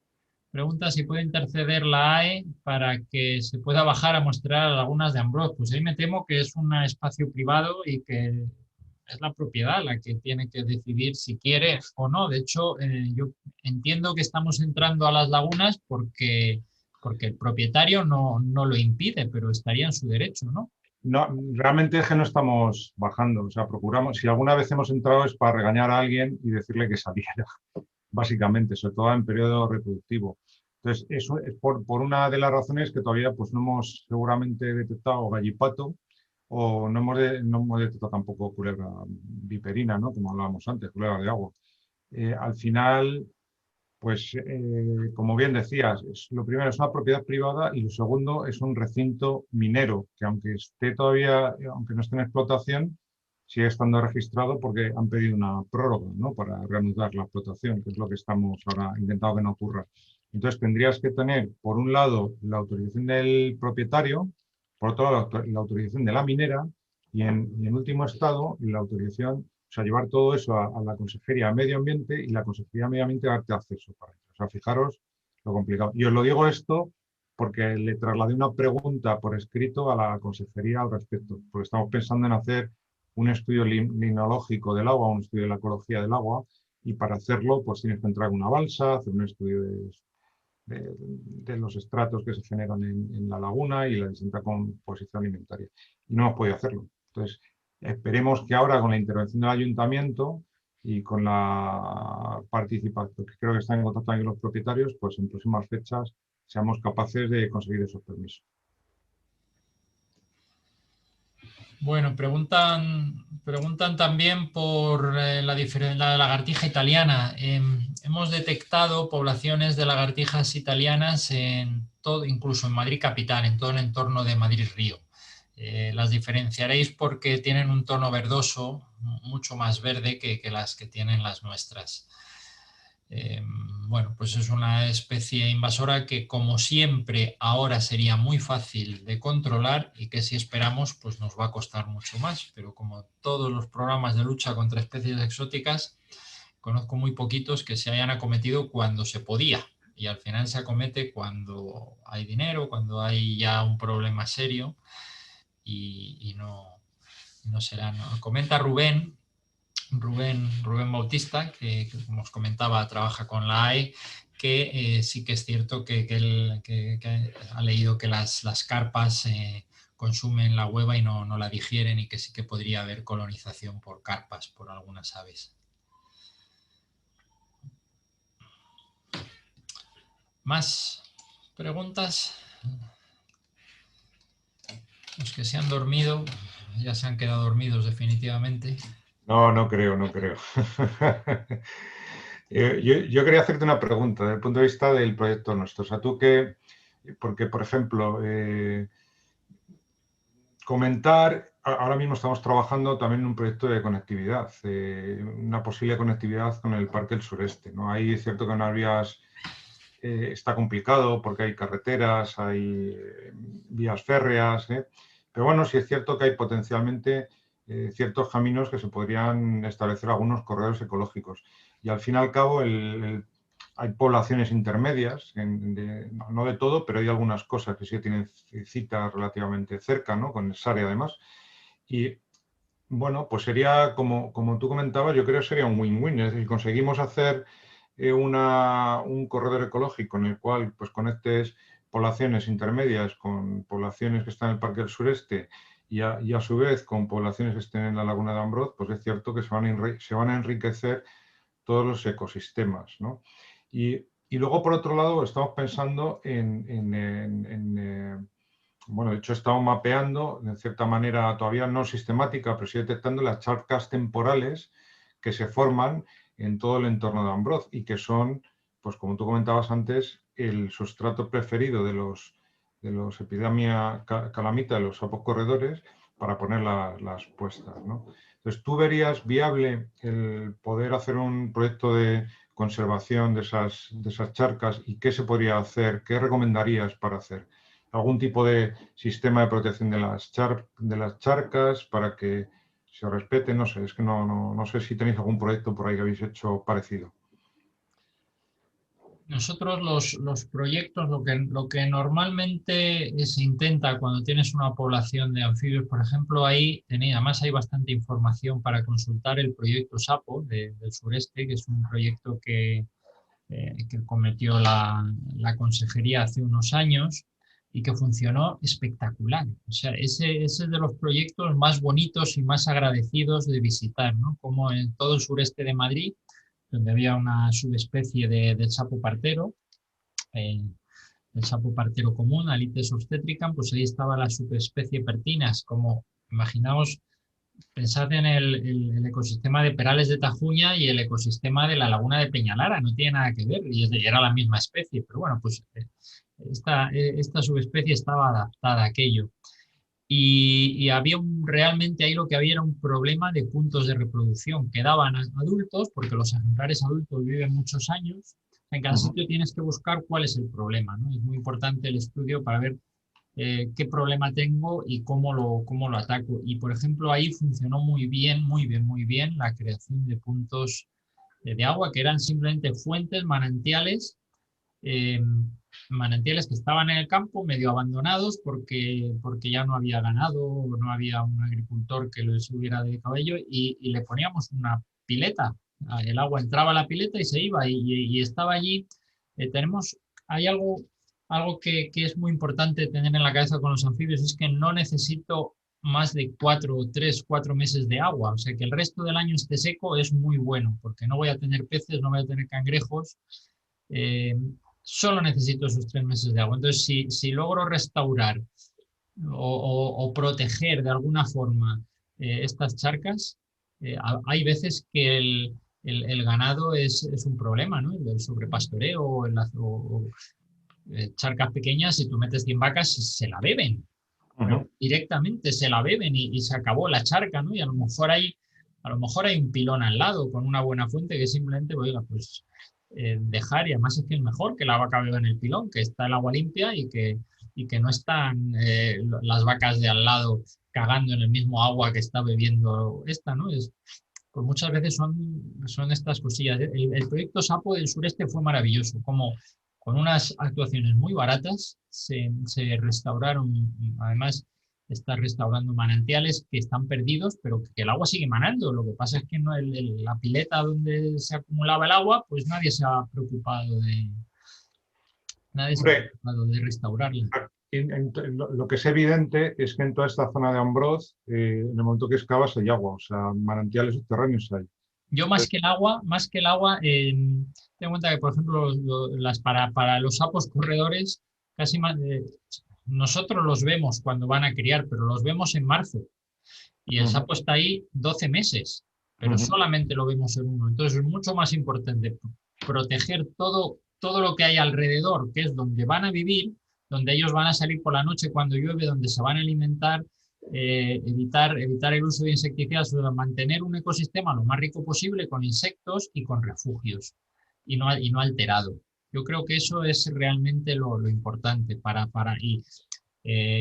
pregunta si puede interceder la AE para que se pueda bajar a mostrar lagunas de Ambrós. Pues ahí me temo que es un espacio privado y que es la propiedad la que tiene que decidir si quiere o no. De hecho, yo entiendo que estamos entrando a las lagunas porque el propietario no lo impide, pero estaría en su derecho, ¿no? No, realmente es que no estamos bajando. O sea, procuramos, si alguna vez hemos entrado es para regañar a alguien y decirle que saliera, básicamente, sobre todo en periodo reproductivo. Entonces, eso es por una de las razones que todavía pues, no hemos seguramente detectado gallipato o no hemos detectado tampoco culebra viperina, ¿no? Como hablábamos antes, culebra de agua. Al final, pues como bien decías, lo primero es una propiedad privada y lo segundo es un recinto minero, que aunque esté todavía, aunque no esté en explotación, sigue estando registrado porque han pedido una prórroga, ¿no? Para reanudar la explotación, que es lo que estamos ahora intentando que no ocurra. Entonces tendrías que tener, por un lado, la autorización del propietario, por otro lado, la autorización de la minera y en último estado, la autorización, o sea, llevar todo eso a la Consejería de Medio Ambiente y la Consejería de Medio Ambiente darte acceso para ello. O sea, fijaros lo complicado. Y os lo digo esto porque le trasladé una pregunta por escrito a la Consejería al respecto, porque estamos pensando en hacer un estudio limnológico del agua, un estudio de la ecología del agua, y para hacerlo pues tienes que entrar en una balsa, hacer un estudio de los estratos que se generan en la laguna y la distinta composición alimentaria. Y no hemos podido hacerlo. Entonces, esperemos que ahora con la intervención del ayuntamiento y con la participación, que creo que están en contacto también los propietarios, pues en próximas fechas seamos capaces de conseguir esos permisos. Bueno, preguntan también por la lagartija italiana. Hemos detectado poblaciones de lagartijas italianas en todo, incluso en Madrid capital, en todo el entorno de Madrid-Río. Las diferenciaréis porque tienen un tono verdoso, mucho más verde que las que tienen las nuestras. Bueno, pues es una especie invasora que, como siempre, ahora sería muy fácil de controlar y que si esperamos, pues nos va a costar mucho más. Pero como todos los programas de lucha contra especies exóticas, conozco muy poquitos que se hayan acometido cuando se podía. Y al final se acomete cuando hay dinero, cuando hay ya un problema serio y no será. ¿No? Comenta Rubén Bautista, que como os comentaba, trabaja con la AE, que sí que es cierto que ha leído que las carpas consumen la hueva y no la digieren y que sí que podría haber colonización por carpas, por algunas aves. ¿Más preguntas? Los que se han dormido ya se han quedado dormidos definitivamente. No creo. Yo quería hacerte una pregunta desde el punto de vista del proyecto nuestro. O sea, tú que, porque por ejemplo, comentar, ahora mismo estamos trabajando también en un proyecto de conectividad, una posible conectividad con el Parque del Sureste, ¿no? Ahí es cierto que en unas vías está complicado porque hay carreteras, hay vías férreas, pero bueno, sí es cierto que hay potencialmente ciertos caminos que se podrían establecer algunos corredores ecológicos. Y al fin y al cabo hay poblaciones intermedias, no de todo, pero hay algunas cosas que sí tienen citas relativamente cerca, ¿no? Con SARE además. Y bueno, pues sería, como tú comentabas, yo creo que sería un win-win. Es decir, conseguimos hacer un corredor ecológico en el cual pues conectes poblaciones intermedias con poblaciones que están en el Parque del Sureste y a su vez con poblaciones que estén en la Laguna de Ambroz, pues es cierto que se van a enriquecer todos los ecosistemas, ¿no? Y luego, por otro lado, estamos pensando bueno, de hecho estamos mapeando, de cierta manera todavía no sistemática, pero sí detectando las charcas temporales que se forman en todo el entorno de Ambroz y que son, pues como tú comentabas antes, el sustrato preferido de los Epidemia calamita, de los sapos corredores, para poner las puestas, ¿no? Entonces, ¿tú verías viable el poder hacer un proyecto de conservación de esas charcas y qué se podría hacer? ¿Qué recomendarías para hacer? ¿Algún tipo de sistema de protección de las charcas para que se respeten? No sé, es que no sé si tenéis algún proyecto por ahí que habéis hecho parecido. Nosotros los proyectos, lo que normalmente se intenta cuando tienes una población de anfibios, por ejemplo, además hay bastante información para consultar el proyecto SAPO del sureste, que es un proyecto que cometió la consejería hace unos años y que funcionó espectacular. O sea, ese es de los proyectos más bonitos y más agradecidos de visitar, ¿no? Como en todo el sureste de Madrid, donde había una subespecie del sapo partero, el sapo partero común, Alites obstetricans, pues ahí estaba la subespecie pertinas, como imaginaos, pensad en el ecosistema de Perales de Tajuña y el ecosistema de la laguna de Peñalara, no tiene nada que ver, y era la misma especie, pero bueno, pues esta subespecie estaba adaptada a aquello. Y realmente ahí lo que había era un problema de puntos de reproducción. Quedaban adultos, porque los ejemplares adultos viven muchos años. En cada sitio tienes que buscar cuál es el problema, ¿no? Es muy importante el estudio para ver qué problema tengo y cómo lo ataco. Y, por ejemplo, ahí funcionó muy bien la creación de puntos de agua, que eran simplemente fuentes, manantiales que estaban en el campo medio abandonados porque ya no había ganado o no había un agricultor que les hubiera dedicado a ello y le poníamos una pileta. El agua entraba a la pileta y se iba y estaba allí. Hay algo que es muy importante tener en la cabeza con los anfibios, es que no necesito más de 4 meses de agua. O sea, que el resto del año esté seco es muy bueno, porque no voy a tener peces, no voy a tener cangrejos. Solo necesito esos 3 meses de agua. Entonces, si logro restaurar o proteger de alguna forma estas charcas, hay veces que el ganado es un problema, ¿no? El sobrepastoreo o charcas pequeñas, si tú metes 100 vacas, se la beben. Pero directamente se la beben y se acabó la charca, ¿no? Y a lo mejor hay un pilón al lado con una buena fuente que simplemente, oiga, pues dejar, y además es que es mejor que la vaca beba en el pilón, que está el agua limpia y que no están las vacas de al lado cagando en el mismo agua que está bebiendo esta, ¿no? Pues muchas veces son estas cosillas. El proyecto SAPO del sureste fue maravilloso, como con unas actuaciones muy baratas se restauraron, además está restaurando manantiales que están perdidos, pero que el agua sigue manando. Lo que pasa es que la pileta donde se acumulaba el agua, pues nadie se ha preocupado de restaurarla. Lo que es evidente es que en toda esta zona de Ambroz, en el momento que excavas hay agua, o sea, manantiales subterráneos hay. Yo más que el agua, ten en cuenta que, por ejemplo, para los sapos corredores, casi más, nosotros los vemos cuando van a criar, pero los vemos en marzo. Y el sapo está ahí 12 meses, pero solamente lo vemos en uno. Entonces es mucho más importante proteger todo lo que hay alrededor, que es donde van a vivir, donde ellos van a salir por la noche cuando llueve, donde se van a alimentar, evitar el uso de insecticidas, mantener un ecosistema lo más rico posible con insectos y con refugios y no alterado. Yo creo que eso es realmente lo importante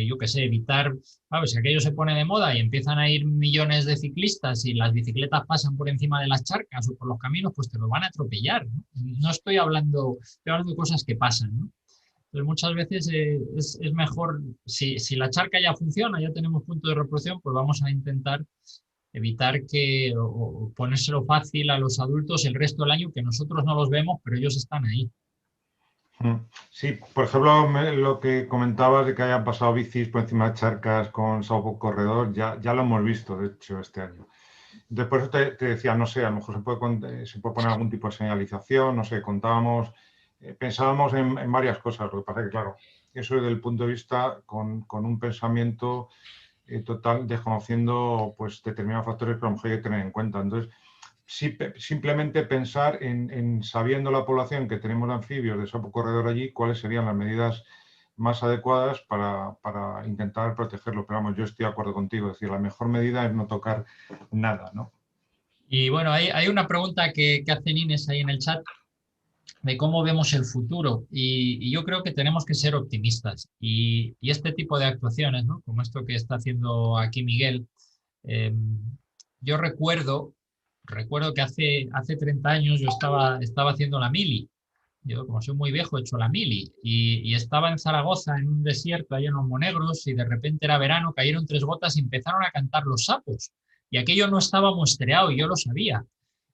yo qué sé, evitar, claro, si aquello se pone de moda y empiezan a ir millones de ciclistas y las bicicletas pasan por encima de las charcas o por los caminos, pues te lo van a atropellar, ¿no? No estoy hablando de cosas que pasan, ¿no? Entonces, muchas veces es mejor, si la charca ya funciona, ya tenemos punto de reproducción, pues vamos a intentar evitar o ponérselo fácil a los adultos el resto del año, que nosotros no los vemos, pero ellos están ahí. Sí, por ejemplo, lo que comentabas de que hayan pasado bicis por encima de charcas con salvo corredor, ya lo hemos visto, de hecho, este año. Entonces, por eso te decía, no sé, a lo mejor se puede poner algún tipo de señalización, no sé, pensábamos en varias cosas, lo que pasa es que, claro, eso desde el punto de vista con un pensamiento total, desconociendo pues determinados factores que a lo mejor hay que tener en cuenta. Entonces, sí, simplemente pensar sabiendo la población que tenemos de anfibios de sapo corredor allí, cuáles serían las medidas más adecuadas para intentar protegerlo. Pero vamos, yo estoy de acuerdo contigo, es decir, la mejor medida es no tocar nada, ¿no? Y bueno, hay una pregunta que hace Inés ahí en el chat de cómo vemos el futuro y yo creo que tenemos que ser optimistas y este tipo de actuaciones, ¿no? Como esto que está haciendo aquí Miguel, yo recuerdo que hace 30 años yo estaba haciendo la mili. Yo, como soy muy viejo, he hecho la mili y estaba en Zaragoza, en un desierto, ahí en los Monegros, y de repente era verano, cayeron 3 gotas y empezaron a cantar los sapos. Y aquello no estaba muestreado y yo lo sabía.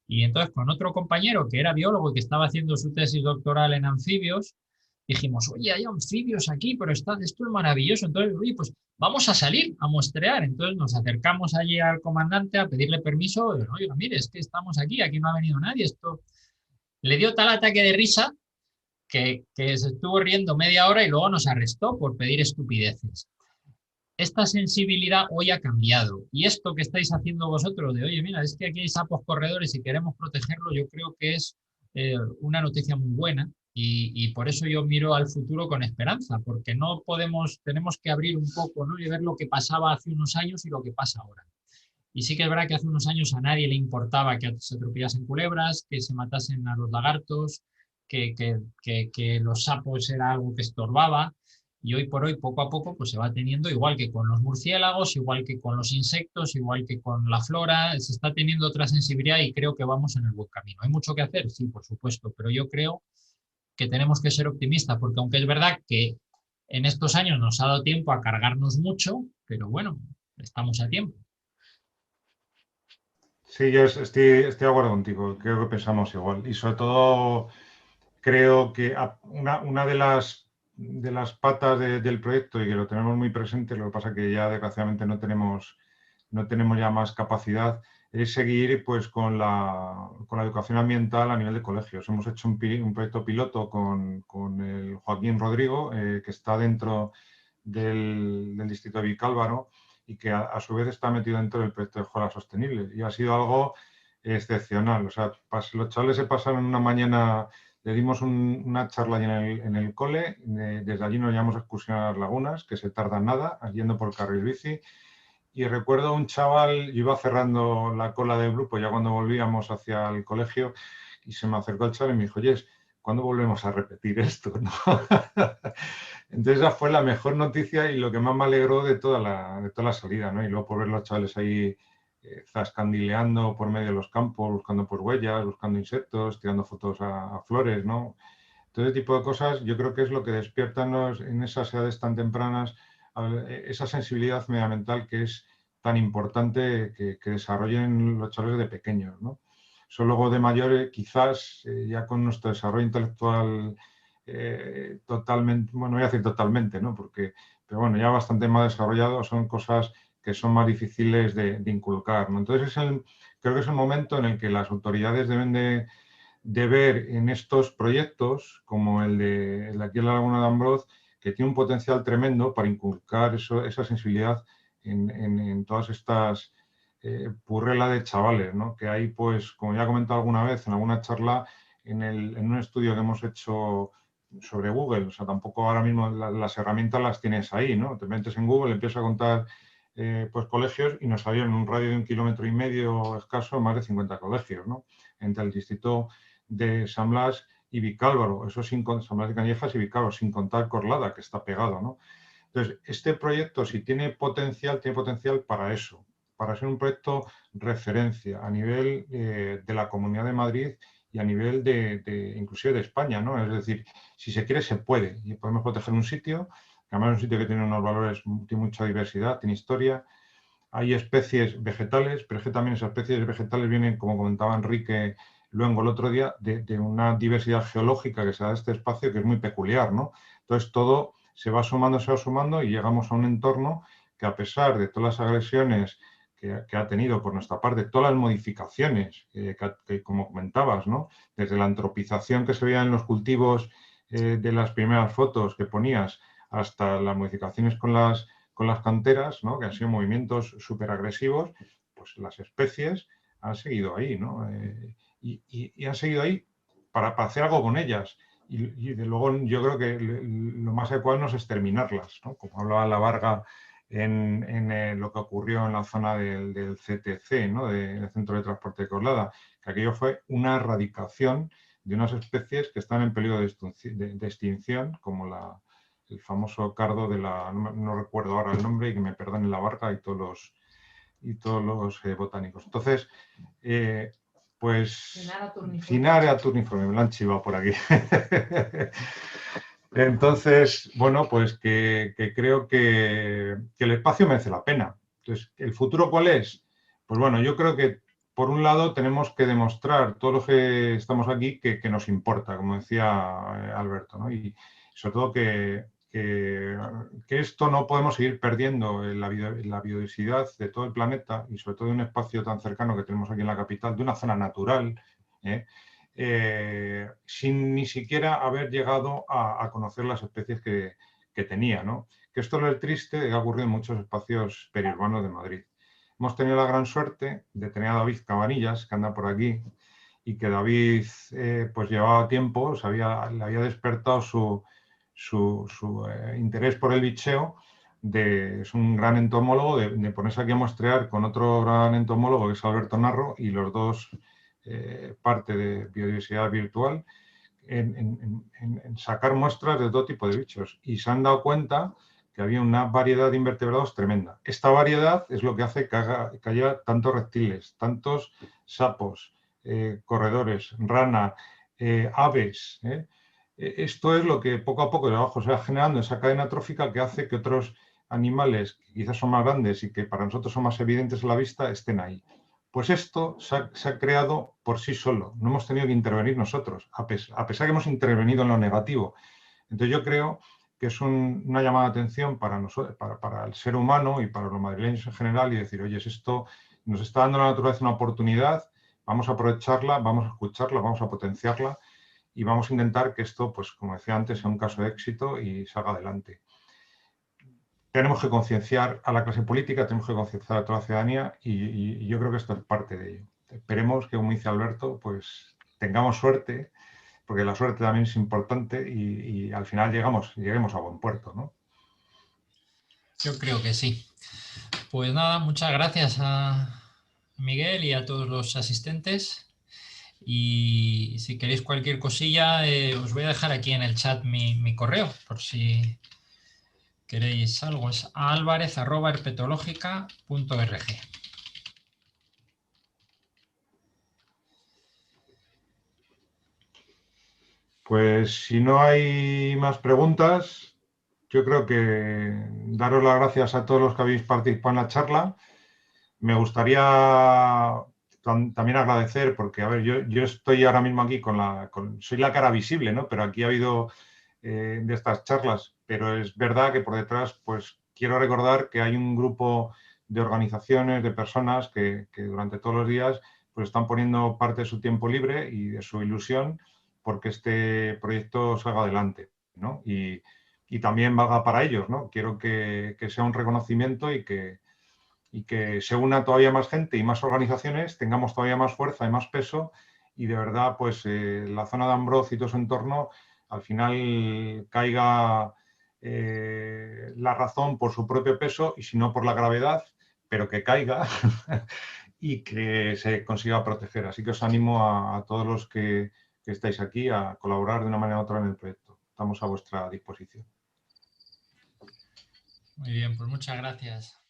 Y entonces con otro compañero que era biólogo y que estaba haciendo su tesis doctoral en anfibios, dijimos, oye, hay anfibios aquí, pero esto es maravilloso. Entonces, oye, pues vamos a salir a muestrear. Entonces nos acercamos allí al comandante a pedirle permiso. Oiga, mire, es que estamos aquí no ha venido nadie. Esto le dio tal ataque de risa que se estuvo riendo media hora y luego nos arrestó por pedir estupideces. Esta sensibilidad hoy ha cambiado. Y esto que estáis haciendo vosotros de, oye, mira, es que aquí hay sapos corredores y queremos protegerlo, yo creo que es una noticia muy buena y por eso yo miro al futuro con esperanza, porque no podemos, tenemos que abrir un poco, ¿no? Y ver lo que pasaba hace unos años y lo que pasa ahora. Y sí que es verdad que hace unos años a nadie le importaba que se atropellasen culebras, que se matasen a los lagartos, que los sapos era algo que estorbaba. Y hoy por hoy, poco a poco, pues se va teniendo, igual que con los murciélagos, igual que con los insectos, igual que con la flora, se está teniendo otra sensibilidad y creo que vamos en el buen camino. ¿Hay mucho que hacer? Sí, por supuesto, pero yo creo que tenemos que ser optimistas, porque aunque es verdad que en estos años nos ha dado tiempo a cargarnos mucho, pero bueno, estamos a tiempo. Sí, yo estoy de acuerdo contigo, creo que pensamos igual. Y sobre todo creo que una de las patas del proyecto y que lo tenemos muy presente, lo que pasa que ya desgraciadamente no tenemos ya más capacidad, es seguir pues con la educación ambiental a nivel de colegios. Hemos hecho un proyecto piloto con el Joaquín Rodrigo, que está dentro del distrito de Vicálvaro y que a su vez está metido dentro del proyecto de Escuela Sostenible. Y ha sido algo excepcional. O sea, los chavales se pasaron una mañana, le dimos una charla allí en el cole, desde allí nos llevamos a excursión a las lagunas, que se tardan nada, yendo por carril bici. Y recuerdo un chaval, yo iba cerrando la cola del grupo ya cuando volvíamos hacia el colegio y se me acercó el chaval y me dijo, oye, ¿cuándo volvemos a repetir esto? ¿No? Entonces esa fue la mejor noticia y lo que más me alegró de toda la salida, ¿no? Y luego por ver los chavales ahí zascandileando por medio de los campos, buscando por huellas, buscando insectos, tirando fotos a flores, ¿no? Todo ese tipo de cosas yo creo que es lo que despierta en esas edades tan tempranas esa sensibilidad medioambiental que es tan importante que desarrollen los chavales de pequeños, ¿no? Eso luego de mayores, quizás ya con nuestro desarrollo intelectual totalmente, bueno, voy a decir totalmente, ¿no? Pero bueno, ya bastante más desarrollado, son cosas que son más difíciles de inculcar, ¿no? Entonces creo que es el momento en el que las autoridades deben de ver en estos proyectos, como el de aquí en la Laguna de Ambroz, que tiene un potencial tremendo para inculcar esa sensibilidad en todas estas purrela de chavales, ¿no? Que hay, pues, como ya he comentado alguna vez en alguna charla, en un estudio que hemos hecho sobre Google, o sea, tampoco ahora mismo las herramientas las tienes ahí, ¿no? Te metes en Google, empiezas a contar pues colegios y nos salieron en un radio de 1,5 kilómetros escaso más de 50 colegios, ¿no? Entre el distrito de San Blas y Vicálvaro, eso San Blas de Canillejas y Vicálvaro, sin contar Corlada, que está pegado, ¿no? Entonces, este proyecto, si tiene potencial para eso, para ser un proyecto referencia a nivel de la Comunidad de Madrid y a nivel inclusive de España, ¿no? Es decir, si se quiere, se puede. Y podemos proteger un sitio, que además es un sitio que tiene unos valores, tiene mucha diversidad, tiene historia. Hay especies vegetales, pero es que también esas especies vegetales vienen, como comentaba Enrique Luengo el otro día, de una diversidad geológica que se da a este espacio que es muy peculiar, ¿no? Entonces todo se va sumando y llegamos a un entorno que, a pesar de todas las agresiones que ha tenido por nuestra parte, todas las modificaciones que como comentabas, ¿no? Desde la antropización que se veía en los cultivos de las primeras fotos que ponías hasta las modificaciones con las canteras, ¿no? Que han sido movimientos súper agresivos, pues las especies han seguido ahí, ¿no? Y han seguido ahí para hacer algo con ellas. Y de luego yo creo que lo más adecuado no es exterminarlas, ¿no? Como hablaba la Varga en lo que ocurrió en la zona del CTC, ¿no? Del Centro de Transporte de Coslada, que aquello fue una erradicación de unas especies que están en peligro de extinción, como el famoso cardo de no recuerdo ahora el nombre, y que me perdonen la Varga y todos los botánicos. Entonces, pues Cynara turniforme, me lo han chivado por aquí. Entonces, bueno, pues que creo que el espacio merece la pena. Entonces, ¿el futuro cuál es? Pues bueno, yo creo que por un lado tenemos que demostrar, todos los que estamos aquí, que nos importa, como decía Alberto, ¿no? Y sobre todo que esto no podemos seguir perdiendo la biodiversidad de todo el planeta y sobre todo de un espacio tan cercano que tenemos aquí en la capital, de una zona natural, sin ni siquiera haber llegado a conocer las especies que tenía, ¿no? Que esto es lo triste de que ha ocurrido en muchos espacios periurbanos de Madrid. Hemos tenido la gran suerte de tener a David Cabanillas, que anda por aquí, y que David pues llevaba tiempo, le había despertado su interés por el bicheo. Es un gran entomólogo, de ponerse aquí a muestrear con otro gran entomólogo que es Alberto Narro, y los dos parte de biodiversidad virtual en sacar muestras de todo tipo de bichos, y se han dado cuenta que había una variedad de invertebrados tremenda. Esta variedad es lo que hace que haya tantos reptiles, tantos sapos, corredores, rana, aves. Esto es lo que poco a poco de abajo se va generando esa cadena trófica que hace que otros animales, que quizás son más grandes y que para nosotros son más evidentes a la vista, estén ahí. Pues esto se ha creado por sí solo, no hemos tenido que intervenir nosotros, a pesar que hemos intervenido en lo negativo. Entonces yo creo que es una llamada de atención para nosotros, para el ser humano y para los madrileños en general, y decir, oye, esto nos está dando la naturaleza una oportunidad, vamos a aprovecharla, vamos a escucharla, vamos a potenciarla y vamos a intentar que esto, pues como decía antes, sea un caso de éxito y salga adelante. Tenemos que concienciar a la clase política, tenemos que concienciar a toda la ciudadanía y yo creo que esto es parte de ello. Esperemos que, como dice Alberto, pues tengamos suerte, porque la suerte también es importante y al final lleguemos a buen puerto, ¿no? Yo creo que sí. Pues nada, muchas gracias a Miguel y a todos los asistentes. Y si queréis cualquier cosilla, os voy a dejar aquí en el chat mi correo, por si queréis algo. Es alvarez@herpetológica.org. Pues si no hay más preguntas, yo creo que daros las gracias a todos los que habéis participado en la charla. Me gustaría también agradecer, porque, a ver, yo estoy ahora mismo aquí soy la cara visible, ¿no? Pero aquí ha habido de estas charlas, pero es verdad que por detrás, pues quiero recordar que hay un grupo de organizaciones, de personas que durante todos los días pues están poniendo parte de su tiempo libre y de su ilusión porque este proyecto salga adelante, ¿no? Y también valga para ellos, ¿no? Quiero que sea un reconocimiento y que se una todavía más gente y más organizaciones, tengamos todavía más fuerza y más peso y de verdad pues la zona de Ambroz y todo su entorno al final caiga la razón por su propio peso y si no por la gravedad, pero que caiga y que se consiga proteger. Así que os animo a todos los que estáis aquí a colaborar de una manera u otra en el proyecto. Estamos a vuestra disposición. Muy bien, pues muchas gracias.